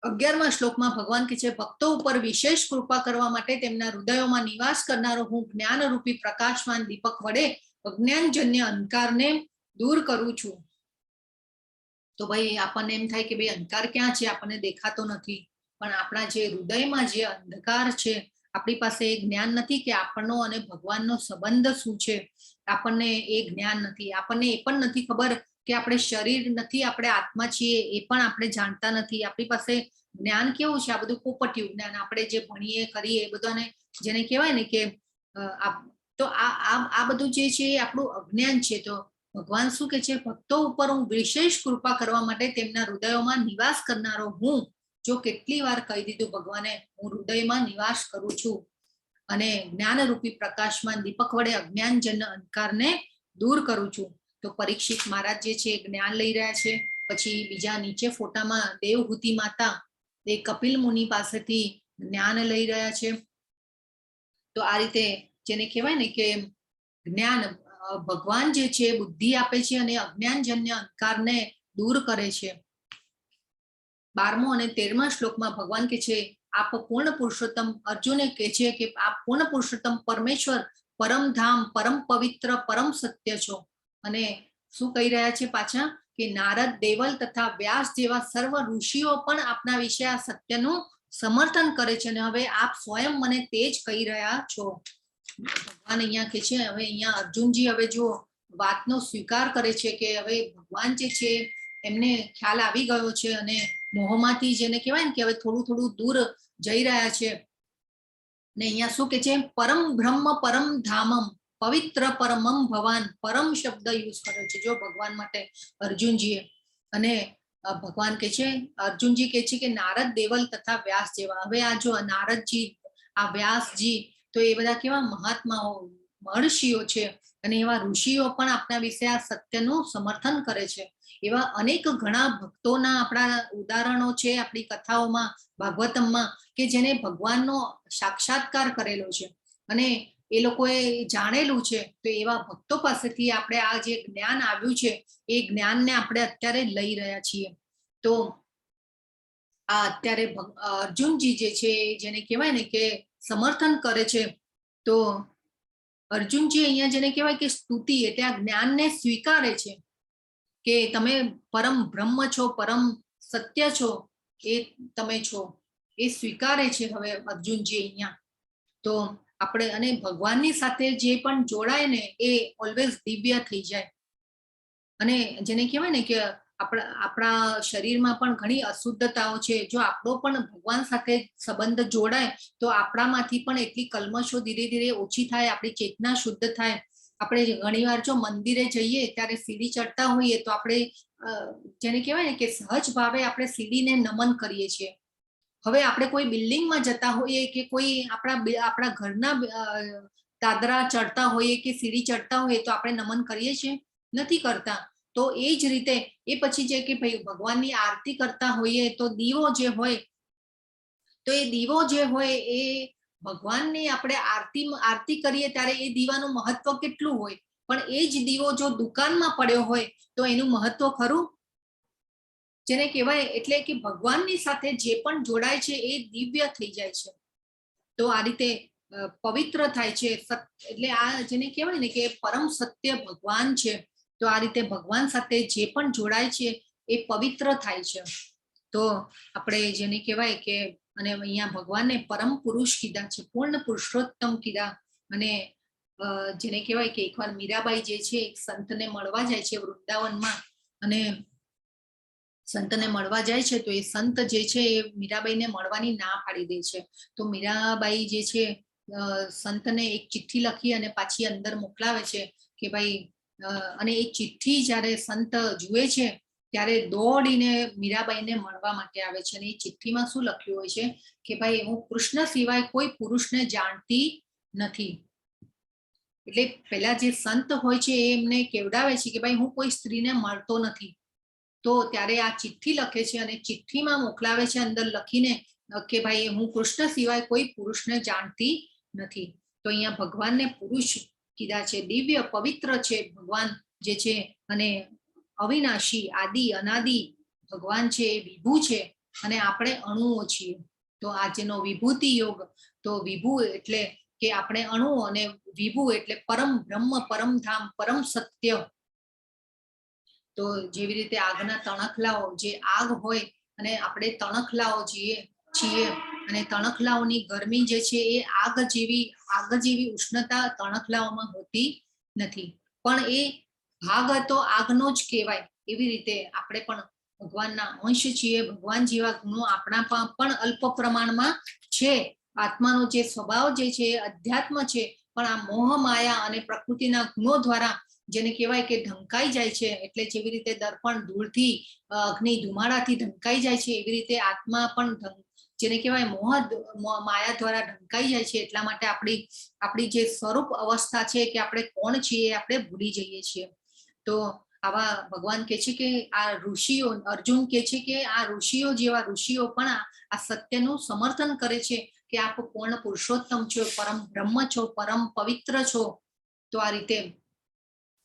11મા શ્લોકમાં ભગવાન કહે છે ભક્તો ઉપર વિશેષ કૃપા કરવા માટે તેમના હૃદયોમાં નિવાસ કરનારો હું જ્ઞાનરૂપી પ્રકાશવાન દીપક વડે અજ્ઞાનજન્ય અંધકારને દૂર કરું છું. તો ભાઈ આપણને એમ થાય કે ભાઈ અંધકાર ક્યાં છે, આપણને દેખાતો નથી. પણ આપણા જે હૃદયમાં જે અંધકાર છે, આપણી પાસે એ જ્ઞાન નથી કે આપણનો અને ભગવાનનો સંબંધ શું છે. આપણને એ જ્ઞાન નથી. આપણને એ પણ નથી ખબર કે આપણે શરીર નથી, આપણે આત્મા છીએ, એ પણ આપણે જાણતા નથી. આપણી પાસે જ્ઞાન કેવું છે, આ બધું પોપટિયું જ્ઞાન, આપણે જે ભણીએ કરીએ એ બધાને જેને કહેવાય ને કે તો આ બધું જે છે એ આપણું અજ્ઞાન છે. તો ભગવાન શું કે છે, ભક્તો ઉપર હું વિશેષ કૃપા કરવા માટે તેમના હૃદયોમાં નિવાસ કરનારો હું. જો કેટલી વાર કહી દીધું ભગવાને, હું હૃદયમાં નિવાસ કરું છું અને જ્ઞાનરૂપી પ્રકાશમાન દીપક વડે અજ્ઞાનજન્ય અંધકારને દૂર કરું છું. તો પરીક્ષિત મહારાજ જે છે જ્ઞાન લઈ રહ્યા છે. પછી બીજા નીચે ફોટામાં દેવહૂતિ માતા એ કપિલ મુનિ પાસેથી જ્ઞાન લઈ રહ્યા છે. તો આ રીતે જેને કહેવાય ને કે જ્ઞાન, ભગવાન જે છે બુદ્ધિ આપે છે અને અજ્ઞાનજન્ય અંધકારને દૂર કરે છે. 12મો અને 13મા શ્લોકમાં ભગવાન કહે છે આપ પૂર્ણ પુરુષોત્તમ, અર્જુને કહે છે કે આપ પૂર્ણ પુરુષોત્તમ પરમેશ્વર, પરમ ધામ, પરમ પવિત્ર, પરમ સત્ય છો. અને શું કહી રહ્યા છે પાછા કે નારદ, દેવલ તથા વ્યાસ જેવા સર્વ ઋષિઓ પણ આપના વિશે આ સત્યનું સમર્થન કરે છે અને હવે આપ સ્વયં મને તે જ કહી રહ્યા છો. ભગવાન અહીંયા કહે છે, હવે અહીંયા અર્જુનજી હવે જો વાતનો સ્વીકાર કરે છે કે હવે ભગવાન જે છે એમને ખ્યાલ આવી ગયો છે અને મોહમાંથી જેને કહેવાય ને કે હવે થોડું થોડું દૂર જઈ રહ્યા છે. ને અહીંયા શું કે છે, પરમ બ્રહ્મ પરમ ધામમ પવિત્ર પરમમ ભવાન, પરમ શબ્દ યુઝ કર્યો છે જો ભગવાન માટે અર્જુનજીએ. અને ભગવાન કહે છે, અર્જુનજી કહે છે કે નારદ, દેવલ તથા વ્યાસ જેવા. હવે આ જો નારદજી, આ વ્યાસજી, તો એ બધા કેવા મહાત્માઓ, મહર્ષિઓ છે અને એવા ઋષિઓ પણ આપણા વિશે આ સત્યનું સમર્થન કરે છે. એવા અનેક ઘણા ભક્તોના આપણા ઉદાહરણો છે આપણી કથાઓમાં, ભાગવતમમાં, કે જેને ભગવાનનો સાક્ષાત્કાર કરેલો છે અને એ લોકોએ જાણેલું છે. તો એવા ભક્તો પાસેથી આપણે આ જે જ્ઞાન આવ્યું છે એ જ્ઞાનને આપણે અત્યારે લઈ રહ્યા છીએ. તો આ અત્યારે અર્જુનજી જે છે જેને કહેવાય ને કે સમર્થન કરે છે. તો અર્જુનજી અહીંયા જેને કહેવાય કે સ્તુતિ, એટલે આ જ્ઞાનને સ્વીકારે છે કે તમે પરમ બ્રહ્મ છો, પરમ સત્ય છો, એ તમે છો, એ સ્વીકારે છે હવે અર્જુનજી અહીંયા. તો આપણે અને ભગવાનની સાથે જે પણ જોડાય ને એ ઓલવેઝ દિવ્ય થઈ જાય. અને જેને કહેવાય ને કે આપણા શરીરમાં પણ ઘણી અશુદ્ધતાઓ છે. જો આપણો પણ ભગવાન સાથે સંબંધ જોડાય તો આપણામાંથી પણ એટલી કલ્મશો ધીરે ધીરે ઓછી થાય, આપણી ચેતના શુદ્ધ થાય. આપણે ઘણીવાર જો મંદિરે જઈએ ત્યારે સીડી ચડતા હોઈએ તો આપણે જેને કહેવાય ને કે સહજ ભાવે આપણે સીડીને નમન કરીએ છીએ. હવે આપણે કોઈ બિલ્ડિંગમાં જતા હોઈએ કે કોઈ આપણા ઘરના દાદરા ચડતા હોઈએ કે સીડી ચડતા હોઈએ તો આપણે નમન કરીએ છીએ? નથી કરતા. તો એ જ રીતે એ પછી જે કે ભાઈ ભગવાનની આરતી કરતા હોઈએ તો દીવો જે હોય તો એ દીવો જે હોય એ ભગવાનની આપણે આરતી કરીએ ત્યારે એ દીવાનું મહત્વ કેટલું હોય, પણ એ જ દીવો જો દુકાનમાં પડ્યો હોય તો એનું મહત્વ ખરું? જેને કહેવાય એટલે કે ભગવાનની સાથે જે પણ જોડાય છે એ દિવ્ય થઈ જાય છે. તો આ રીતે પવિત્ર થાય છે. એટલે આ જેને કહેવાય ને કે પરમ સત્ય ભગવાન છે. તો આ રીતે ભગવાન સાથે જે પણ જોડાય છે એ પવિત્ર થાય છે. તો આપણે જેને કહેવાય કે અને અહીંયા ભગવાનને પરમ પુરુષ કીધા છે, પૂર્ણ પુરુષોત્તમ કીધા. અને જેને કહેવાય કે એકવાર મીરાબાઈ જે છે એક સંતને મળવા જાય છે વૃંદાવનમાં, અને સંતને મળવા જાય છે તો એ સંત જે છે એ મીરાબાઈને મળવાની ના પાડી દે છે. તો મીરાબાઈ જે છે સંતને એક ચિઠ્ઠી લખી અને પાછી અંદર મોકલાવે છે કે ભાઈ, અને એ ચિઠ્ઠી જ્યારે સંત જુએ છે ત્યારે દોડીને મીરાબાઈને મળવા માટે આવે છે. અને એ ચિઠ્ઠીમાં શું લખ્યું હોય છે કે ભાઈ, હું કૃષ્ણ સિવાય કોઈ પુરુષને જાણતી નથી. એટલે પેલા જે સંત હોય છે એ એમને કેવડાવે છે કે ભાઈ હું કોઈ સ્ત્રીને મળતો નથી. તો ત્યારે આ ચિઠ્ઠી લખે છે અને ચિઠ્ઠીમાં મોકલાવે છે અંદર લખીને કે ભાઈ હું કૃષ્ણ સિવાય કોઈ પુરુષને જાણતી નથી. તો અહીંયા ભગવાનને પુરુષ કીધા છે, દિવ્ય પવિત્ર છે ભગવાન જે છે, અને અવિનાશી આદિ અનાદિ ભગવાન છે એ વિભુ છે અને આપણે અણુઓ છીએ. તો આજનો વિભૂતિ યોગ, તો વિભુ એટલે કે આપણે અણુ અને વિભુ એટલે પરમ બ્રહ્મ, પરમ ધામ, પરમ સત્ય. તો જેવી રીતે આગના તણખલાઓ, જે આગ હોય અને આપણે તણખલાઓ છીએ અને તણખલાઓની ગરમી જે છે એ આગ જેવી ઉષ્ણતા તણખલાઓમાં હોતી નથી, પણ એ ભાગ તો આગનો જ કહેવાય. એવી રીતે આપણે પણ ભગવાનના અંશ છીએ. ભગવાન જેવા ગુણો આપણા પણ અલ્પ પ્રમાણમાં છે. આત્માનો જે સ્વભાવ જે છે એ અધ્યાત્મ છે, પણ આ મોહ માયા અને પ્રકૃતિના ગુણો દ્વારા જેને કહેવાય કે ઢંકાઈ જાય છે. એટલે જેવી રીતે દર્પણ ધૂળથી, અગ્નિ ધુમાડાથી ઢંકાઈ જાય છે, એવી રીતે આત્મા પણ જેને કહેવાય મોહ માયા દ્વારા ઢંકાઈ જાય છે. એટલા માટે આપણી જે સ્વરૂપ અવસ્થા છે કે આપણે કોણ છીએ આપણે ભૂલી જઈએ છીએ. તો આવા ભગવાન કે છે કે આ ઋષિઓ, અર્જુન કે છે કે આ ઋષિઓ જેવા ઋષિઓ પણ આ સત્યનું સમર્થન કરે છે કે આપ પૂર્ણ પુરુષોત્તમ છો, પરમ બ્રહ્મ છો, પરમ પવિત્ર છો. તો આ રીતે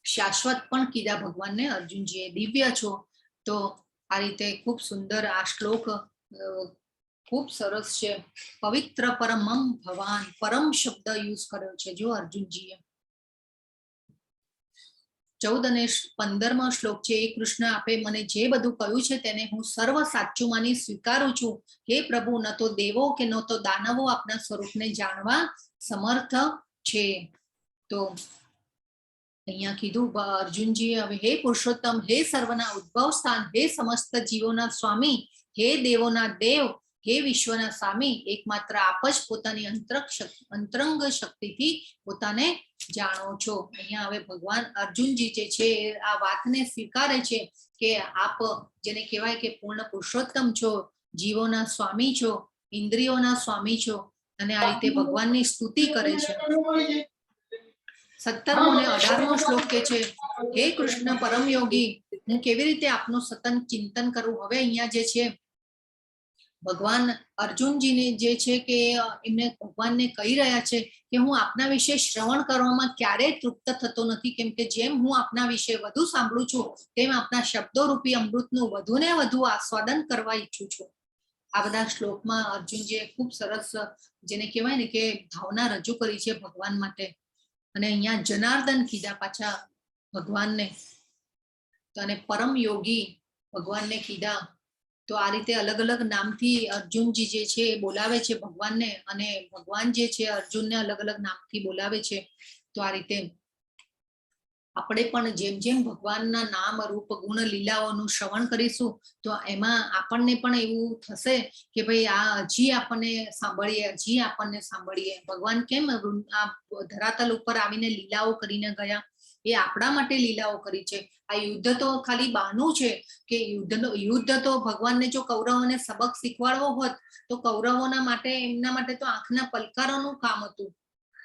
શાશ્વત પણ કીધા ભગવાનને અર્જુનજીએ, દિવ્ય છો. તો આ રીતે ખૂબ સુંદર આ શ્લોક, ખૂબ સરસ છે. પવિત્ર પરમમ ભવાન, પરમ શબ્દ યુઝ કર્યો છે જો અર્જુનજીએ. 14 અને 15મો શ્લોક છે, એ કૃષ્ણ આપે મને જે બધું કહ્યું છે તેને હું સર્વ સાચું માની સ્વીકારું છું. હે પ્રભુ, ન તો દેવો કે ન તો દાનવો આપના સ્વરૂપને જાણવા સમર્થ છે. તો અહીંયા કીધું અર્જુનજીએ, હવે હે પુરુષોત્તમ, હે સર્વના ઉદ્ભવ સ્થાન, હે સમસ્ત જીવોના સ્વામી, હે દેવોના દેવ, હે વિશ્વના સ્વામી, એકમાત્ર આપ જ પોતાની અંતરંગ શક્તિથી પોતાને જાણો છો. અહીંયા હવે ભગવાન અર્જુનજી જે છે આ વાતને સ્વીકારે છે કે આપ જેને કહેવાય કે પૂર્ણ પુરુષોત્તમ છો, જીવોના સ્વામી છો, ઇન્દ્રિયોના સ્વામી છો. અને આ રીતે ભગવાનની સ્તુતિ કરે છે. 17મો અને 18મો શ્લોક કે છે, હે કૃષ્ણ પરમ યોગી, હું કેવી રીતે આપનું સતત ચિંતન કરું. હવે અહીંયા જે છે ભગવાન અર્જુનજીને જે છે કે એમને ભગવાનને કહી રહ્યા છે કે હું આપના વિશે શ્રવણ કરવામાં ક્યારેય તૃપ્ત થતો નથી, કેમ કે જેમ હું આપના વિશે વધુ સાંભળું છું તેમ આપના શબ્દો રૂપી અમૃતનું વધુ ને વધુ આસ્વાદન કરવા ઈચ્છું છું. આ બધા શ્લોકમાં અર્જુનજીએ ખૂબ સરસ જેને કહેવાય ને કે ભાવના રજૂ કરી છે ભગવાન માટે. અને અહીંયા જનાર્દન કીધા પાછા ભગવાનને, તો અને પરમ યોગી ભગવાનને કીધા. તો આ રીતે અલગ અલગ નામથી અર્જુનજી જે છે એ બોલાવે છે ભગવાનને, અને ભગવાન જે છે અર્જુનને અલગ અલગ નામથી બોલાવે છે. તો આ રીતે આપણે પણ જેમ જેમ ભગવાનના નામ રૂપ ગુણ લીલાઓનું શ્રવણ કરીશું તો એમાં આપણને પણ એવું થશે કે ભાઈ આ હજી આપણને સાંભળીએ. ભગવાન કેમ આ ધરાતલ ઉપર આવીને લીલાઓ કરીને ગયા, એ આપણા માટે લીલાઓ કરી છે. આ યુદ્ધ તો ખાલી બહાનું છે કે યુદ્ધ તો ભગવાનને જો કૌરવોને સબક શીખવાડવો હોત તો કૌરવોના માટે, એમના માટે તો આંખના પલકારોનું કામ હતું.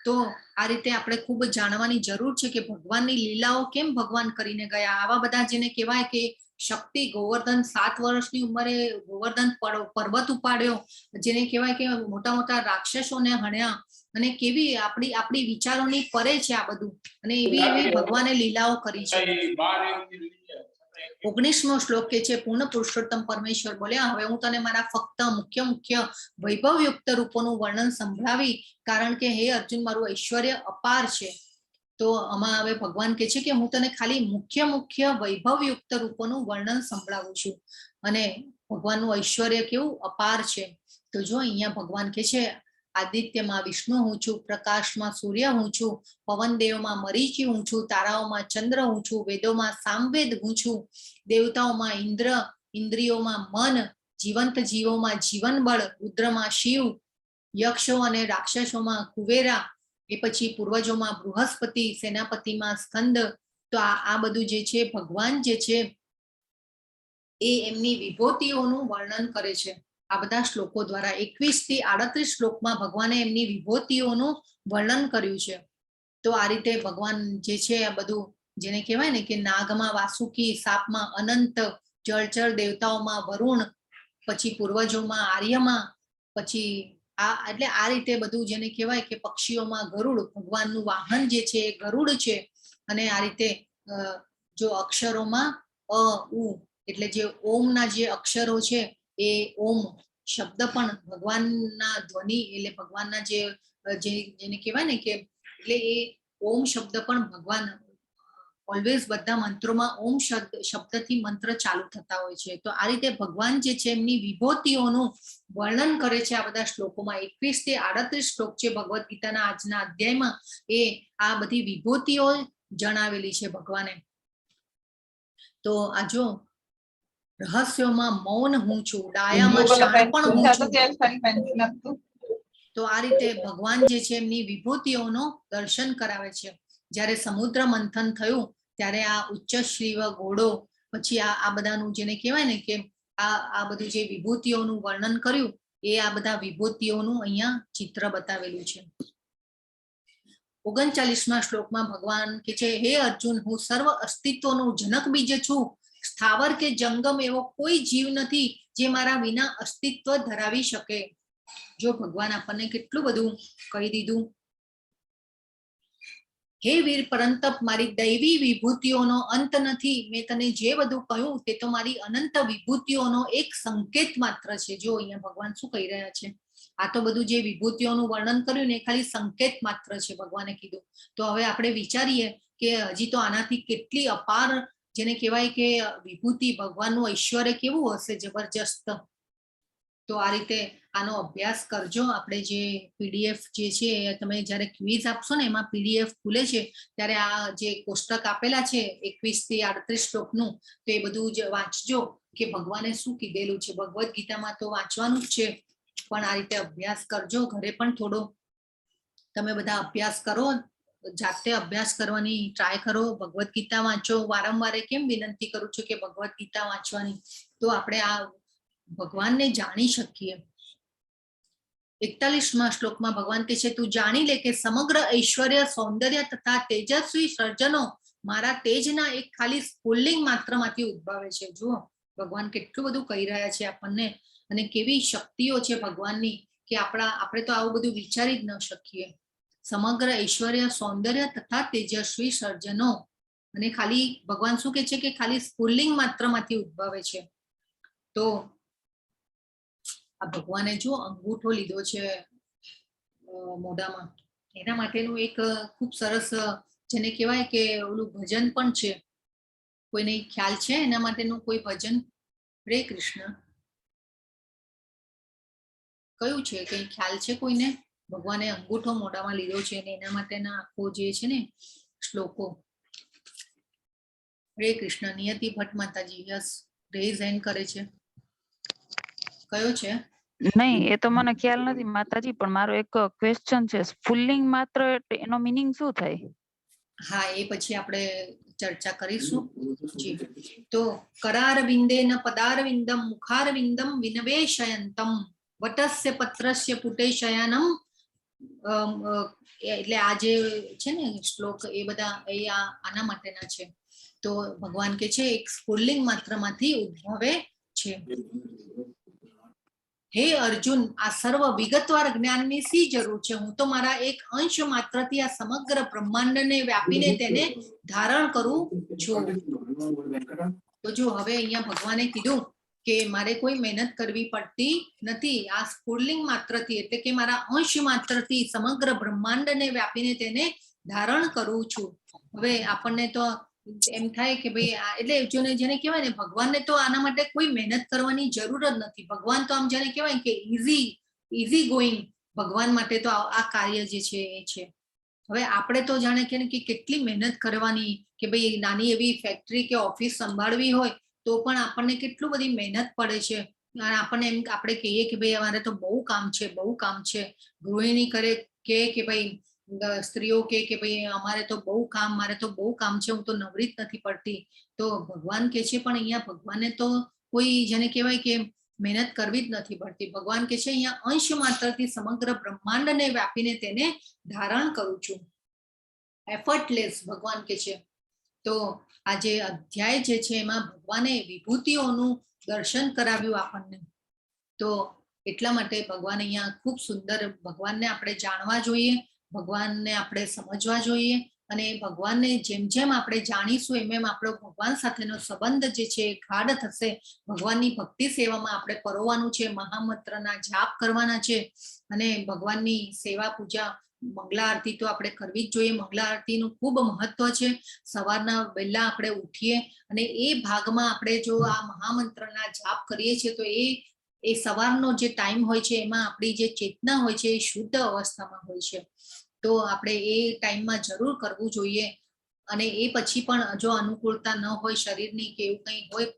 તો તો આ રીતે આપણે ખૂબ જાણવાની જરૂર છે કે ભગવાનની લીલાઓ કેમ ભગવાન કરીને ગયા. આવા બધા જેને કહેવાય કે શક્તિ, ગોવર્ધન 7 વર્ષની ઉંમરે ગોવર્ધન પર્વત ઉપાડ્યો, જેને કહેવાય કે મોટા મોટા રાક્ષસોને હણ્યા, અને કેવી આપણી વિચારોની પરે છે આ બધું, અને એવી ભગવાને લીલાઓ કરી છે. 19મો શ્લોક કે છે પૂર્ણ પુરુષોત્તમ પરમેશ્વર બોલ્યા, હવે હું તને મારા ફક્ત મુખ્ય વૈભવયુક્ત રૂપોનું વર્ણન સંભળાવી, કારણ કે હે અર્જુન મારું ઐશ્વર્ય અપાર છે. તો આમાં હવે ભગવાન કહે છે કે હું તને ખાલી મુખ્ય વૈભવયુક્ત રૂપોનું વર્ણન સંભળાવું છું, અને ભગવાનનું ઐશ્વર્ય કેવું અપાર છે. તો જો અહીંયા ભગવાન કહે છે આદિત્યમાં વિષ્ણુ હું છું, પ્રકાશમાં સૂર્ય હું છું, પવન દેવમાં મરીચી હું છું, તારાઓમાં ચંદ્ર હું છું, વેદોમાં સામવેદ હું છું, દેવતાઓમાં ઇન્દ્ર, ઇન્દ્રિયોમાં મન, જીવંત જીવોમાં જીવન બળ, રુદ્રમાં શિવ, યક્ષો અને રાક્ષસોમાં કુવેરા, એ પછી પૂર્વજોમાં બૃહસ્પતિ, સેનાપતિમાં સ્કંદ. તો આ બધું જે છે ભગવાન જે છે એ એમની વિભૂતિઓનું વર્ણન કરે છે આ બધા શ્લોકો દ્વારા. 21 થી 38 શ્લોકમાં ભગવાને એમની વિભૂતિઓનું વર્ણન કર્યું છે. તો આ રીતે ભગવાન જે છે આ બધું જેને કહેવાય ને કે નાગમાં વાસુકી, સાપમાં અનંત, જળચર દેવતાઓમાં વરુણ, પછી પૂર્વજોમાં આર્યમાં, પછી એટલે આ રીતે બધું જેને કહેવાય કે પક્ષીઓમાં ગરુડ, ભગવાનનું વાહન જે છે એ ગરુડ છે. અને આ રીતે જો અક્ષરોમાં અ ઉ એટલે જે ઓમના જે અક્ષરો છે એ ઓમ શબ્દ પણ ભગવાનના ધ્વનિ એટલે ભગવાનના જેને કહેવાય ને કે એટલે એ ઓમ શબ્દ પણ ભગવાન ઓલવેઝ બધા મંત્રોમાં ઓમ શબ્દથી મંત્ર ચાલુ થતા હોય છે. તો આ રીતે ભગવાન જે છે એમની વિભૂતિઓનું વર્ણન કરે છે આ બધા શ્લોકોમાં. 21 થી 38 શ્લોક છે ભગવદ્ ગીતાના આજના અધ્યાયમાં, એ આ બધી વિભૂતિઓ જણાવેલી છે ભગવાને. તો આ જો રહસ્યોમાં મૌન હું છું, ડાયામાં શાણપણ હું છું. તો આ રીતે ભગવાન જે છે એમની વિભૂતિઓનું દર્શન કરાવે છે. જ્યારે સમુદ્ર મંથન થયું ત્યારે આ ઉચ્ચ શ્રીવ ઘોડો, પછી આ બધાનું જેને કહેવાય ને કે આ બધું જે વિભૂતિઓનું વર્ણન કર્યું એ આ બધા વિભૂતિઓનું અહીંયા ચિત્ર બતાવેલું છે. 39મા શ્લોકમાં ભગવાન કે છે હે અર્જુન હું સર્વ અસ્તિત્વનું જનક બીજ છું, સ્થાવર કે જંગમ એવો કોઈ જીવ નથી જે મારા વિના અસ્તિત્વ ધરાવી શકે. જો ભગવાન આપણને કેટલું બધું કહી દીધું. હે વીર પરંતપ મારી દૈવી વિભૂતિઓનો અંત નથી. મેં તને જે બધું કહ્યું તે તો મારી અનંત વિભૂતિઓનો એક સંકેત માત્ર છે. જો અહીંયા ભગવાન શું કહી રહ્યા છે, આ તો બધું જે વિભૂતિઓનું વર્ણન કર્યું ને ખાલી સંકેત માત્ર છે ભગવાને કીધું. તો હવે આપણે વિચારીએ કે હજી તો આનાથી કેટલી અપાર જેને કહેવાય કે વિભૂતિ, ભગવાનનું ઐશ્વર્ય કેવું હશે, જબરજસ્ત. તો આ રીતે આનો અભ્યાસ કરજો. આપણે જે પીડીએફ જે છે તમે જ્યારે ક્વિઝ આપશો ને એમાં પીડીએફ ખુલે છે ત્યારે આ જે કોષ્ટક આપેલા છે 21 થી 38 શ્લોકનું, તો એ બધું જ વાંચજો કે ભગવાને શું કીધેલું છે. ભગવદ્ ગીતામાં તો વાંચવાનું જ છે, પણ આ રીતે અભ્યાસ કરજો. ઘરે પણ થોડો તમે બધા અભ્યાસ કરો, જાતે અભ્યાસ કરવાની ટ્રાય કરો. ભગવદ્ ગીતા વાંચો. વારંવાર કેમ વિનંતી કરું છું કે ભગવદ્ ગીતા વાંચવાની, તો આપણે આ ભગવાનને જાણી શકીએ. 41મા શ્લોકમાં ભગવાન કહે છે તું જાણી લે કે સમગ્ર ઐશ્વર્ય, સૌંદર્ય તથા તેજસ્વી સર્જનો મારા તેજના એક ખાલી સ્ફુલ્લિંગ માત્રમાંથી ઉદ્ભવે છે. જુઓ ભગવાન કેટલું બધું કહી રહ્યા છે આપણને, અને કેવી શક્તિઓ છે ભગવાનની કે આપણે તો આવું બધું વિચારી જ ન શકીએ. સમગ્ર ઐશ્વર્ય, સૌંદર્ય તથા તેજસ્વી સર્જનો, અને ખાલી ભગવાન શું કહે છે કે ખાલી સ્ફુલ્લિંગ માત્રમાંથી ઉદ્ભવે છે. તો આ ભગવાને જો અંગૂઠો લીધો છે મોઢામાં, એના માટેનું એક ખૂબ સરસ જેને કહેવાય કે ઓલું ભજન પણ છે. કોઈને ખ્યાલ છે એના માટેનું કોઈ ભજન? હરે કૃષ્ણ. કયું છે, કઈ ખ્યાલ છે કોઈને? ભગવાને અંગૂઠો મોઢામાં લીધો છે અને એના માટેના આખો જે છે ને શ્લોકો. હરે કૃષ્ણ. નિયતિ ભટ્ટ માતાજી યસ રેઝ હેન્ડ કરે છે. કયો છે? નહીં, એ તો મને ખ્યાલ નથી માતાજી, પણ મારો એક ક્વેશ્ચન છે. સ્ફુલ્લિંગ માત્ર એનો મીનિંગ શું થાય? હા, એ પછી આપણે ચર્ચા કરીશું. જી. તો કરારવિંદેન પદારવિંદમ મુખારવિંદમ વિનવેશયંતમ વટસ્ય પત્રસ્ય પુટે શયનમ એટલે આ જે છે ને શ્લોક એ બધા એ આના માટેના છે. તો ભગવાન કે છે એક સ્ફુલ્લિંગ માત્રમાંથી ઉદ્ભવે છે. હે અર્જુન, આ સર્વ વિગતવાર જ્ઞાનની શી જરૂર છે? હું તો મારા એક અંશ માત્રથી આ સમગ્ર બ્રહ્માંડને વ્યાપીને તેને ધારણ કરું છું. તો જો હવે અહીંયા ભગવાને કીધું કે મારે કોઈ મહેનત કરવી પડતી નથી. આ સ્ફુલ્લિંગ માત્રથી એટલે કે મારા અંશ માત્રથી સમગ્ર બ્રહ્માંડને વ્યાપીને તેને ધારણ કરું છું. હવે આપણને તો એમ થાય કે ભાઈ એટલે જેને કહેવાય ને ભગવાનને તો આના માટે કોઈ મહેનત કરવાની જરૂર જ નથી. ભગવાન તો આમ જેને કહેવાય કે ઈઝી ગોઈંગ ભગવાન માટે તો આ કાર્ય જે છે એ છે. હવે આપણે તો જાણે કે કેટલી મહેનત કરવાની કે ભાઈ નાની એવી ફેક્ટરી કે ઓફિસ સંભાળવી હોય તો પણ આપણને કેટલું બધી મહેનત પડે છે. અને આપણને એમ આપણે કહીએ કે ભાઈ અમારે તો બહુ કામ છે. ગૃહિણી કરે કે ભાઈ સ્ત્રીઓ કે ભાઈ અમારે તો બહુ કામ, મારે તો બહુ કામ છે, હું તો નવરી જ નથી પડતી. તો ભગવાન કે છે પણ અહીંયા ભગવાનને તો કોઈ જેને કહેવાય કે મહેનત કરવી જ નથી પડતી. ભગવાન કે છે અહીંયા અંશ માત્રથી સમગ્ર બ્રહ્માંડને વ્યાપીને તેને ધારણ કરું છું. એફર્ટલેસ ભગવાન કે છે. તો આ જે અધ્યાય જે છે એમાં ભગવાને વિભૂતિઓનું દર્શન કરાવ્યું આપણને. તો એટલા માટે ભગવાન અહીંયા ખૂબ સુંદર, ભગવાનને આપણે જાણવા જોઈએ, ભગવાનને આપણે સમજવા જોઈએ. અને ભગવાનને જેમ જેમ આપણે જાણીશું એમ આપણો ભગવાન સાથેનો સંબંધ જે છે ગાઢ થશે. ભગવાનની ભક્તિ સેવામાં આપણે પરોવાનું છે, મહામંત્રના જાપ કરવાના છે અને ભગવાનની સેવા પૂજા મંગલા આરતી તો આપણે કરવી જ જોઈએ. મંગલા આરતીનું ખૂબ મહત્વ છે. સવારના વહેલા આપણે ઉઠીએ અને એ ભાગમાં આપણે જો આ મહામંત્રના જાપ કરીએ છીએ તો એ સવારનો જે ટાઈમ હોય છે એમાં આપણી જે ચેતના હોય છે એ શુદ્ધ અવસ્થામાં હોય છે. તો આપણે એ ટાઈમમાં જરૂર કરવું જોઈએ. અને એ પછી પણ જો અનુકૂળતા ન હોય શરીરની કે એવું કંઈ હોય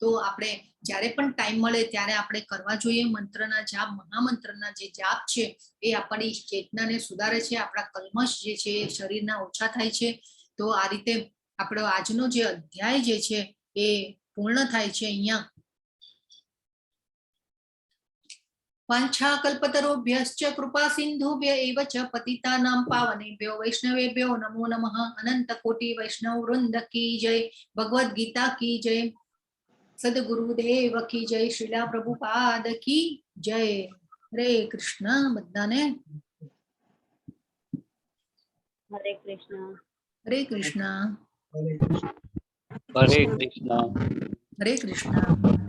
તો આપણે જ્યારે પણ ટાઈમ મળે ત્યારે આપણે કરવા જોઈએ મંત્રના જાપ. મહામંત્રના જે જાપ છે એ આપણી ચેતનાને સુધારે છે, આપણા કલ્મશ જે છે એ શરીરના ઓછા થાય છે. તો આ રીતે આપણો આજનો જે અધ્યાય જે છે એ પૂર્ણ થાય છે. અહીંયા વાંછાકલ્પતરુભ્યશ્ચ કૃપા સિંધુભ્ય એવ ચ પતિતાનાં પાવનેભ્યો વૈષ્ણવેભ્યો નમો નમઃ. અનંત કોટી વૈષ્ણવ વૃંદ કી જય. ભગવદ ગીતા કી જય. સદગુરુદેવ કી જય. શ્રીલા પ્રભુપાદ કી જય. હરે કૃષ્ણ બધાને. હરે કૃષ્ણ. હરે કૃષ્ણ. હરે કૃષ્ણ. હરે કૃષ્ણ.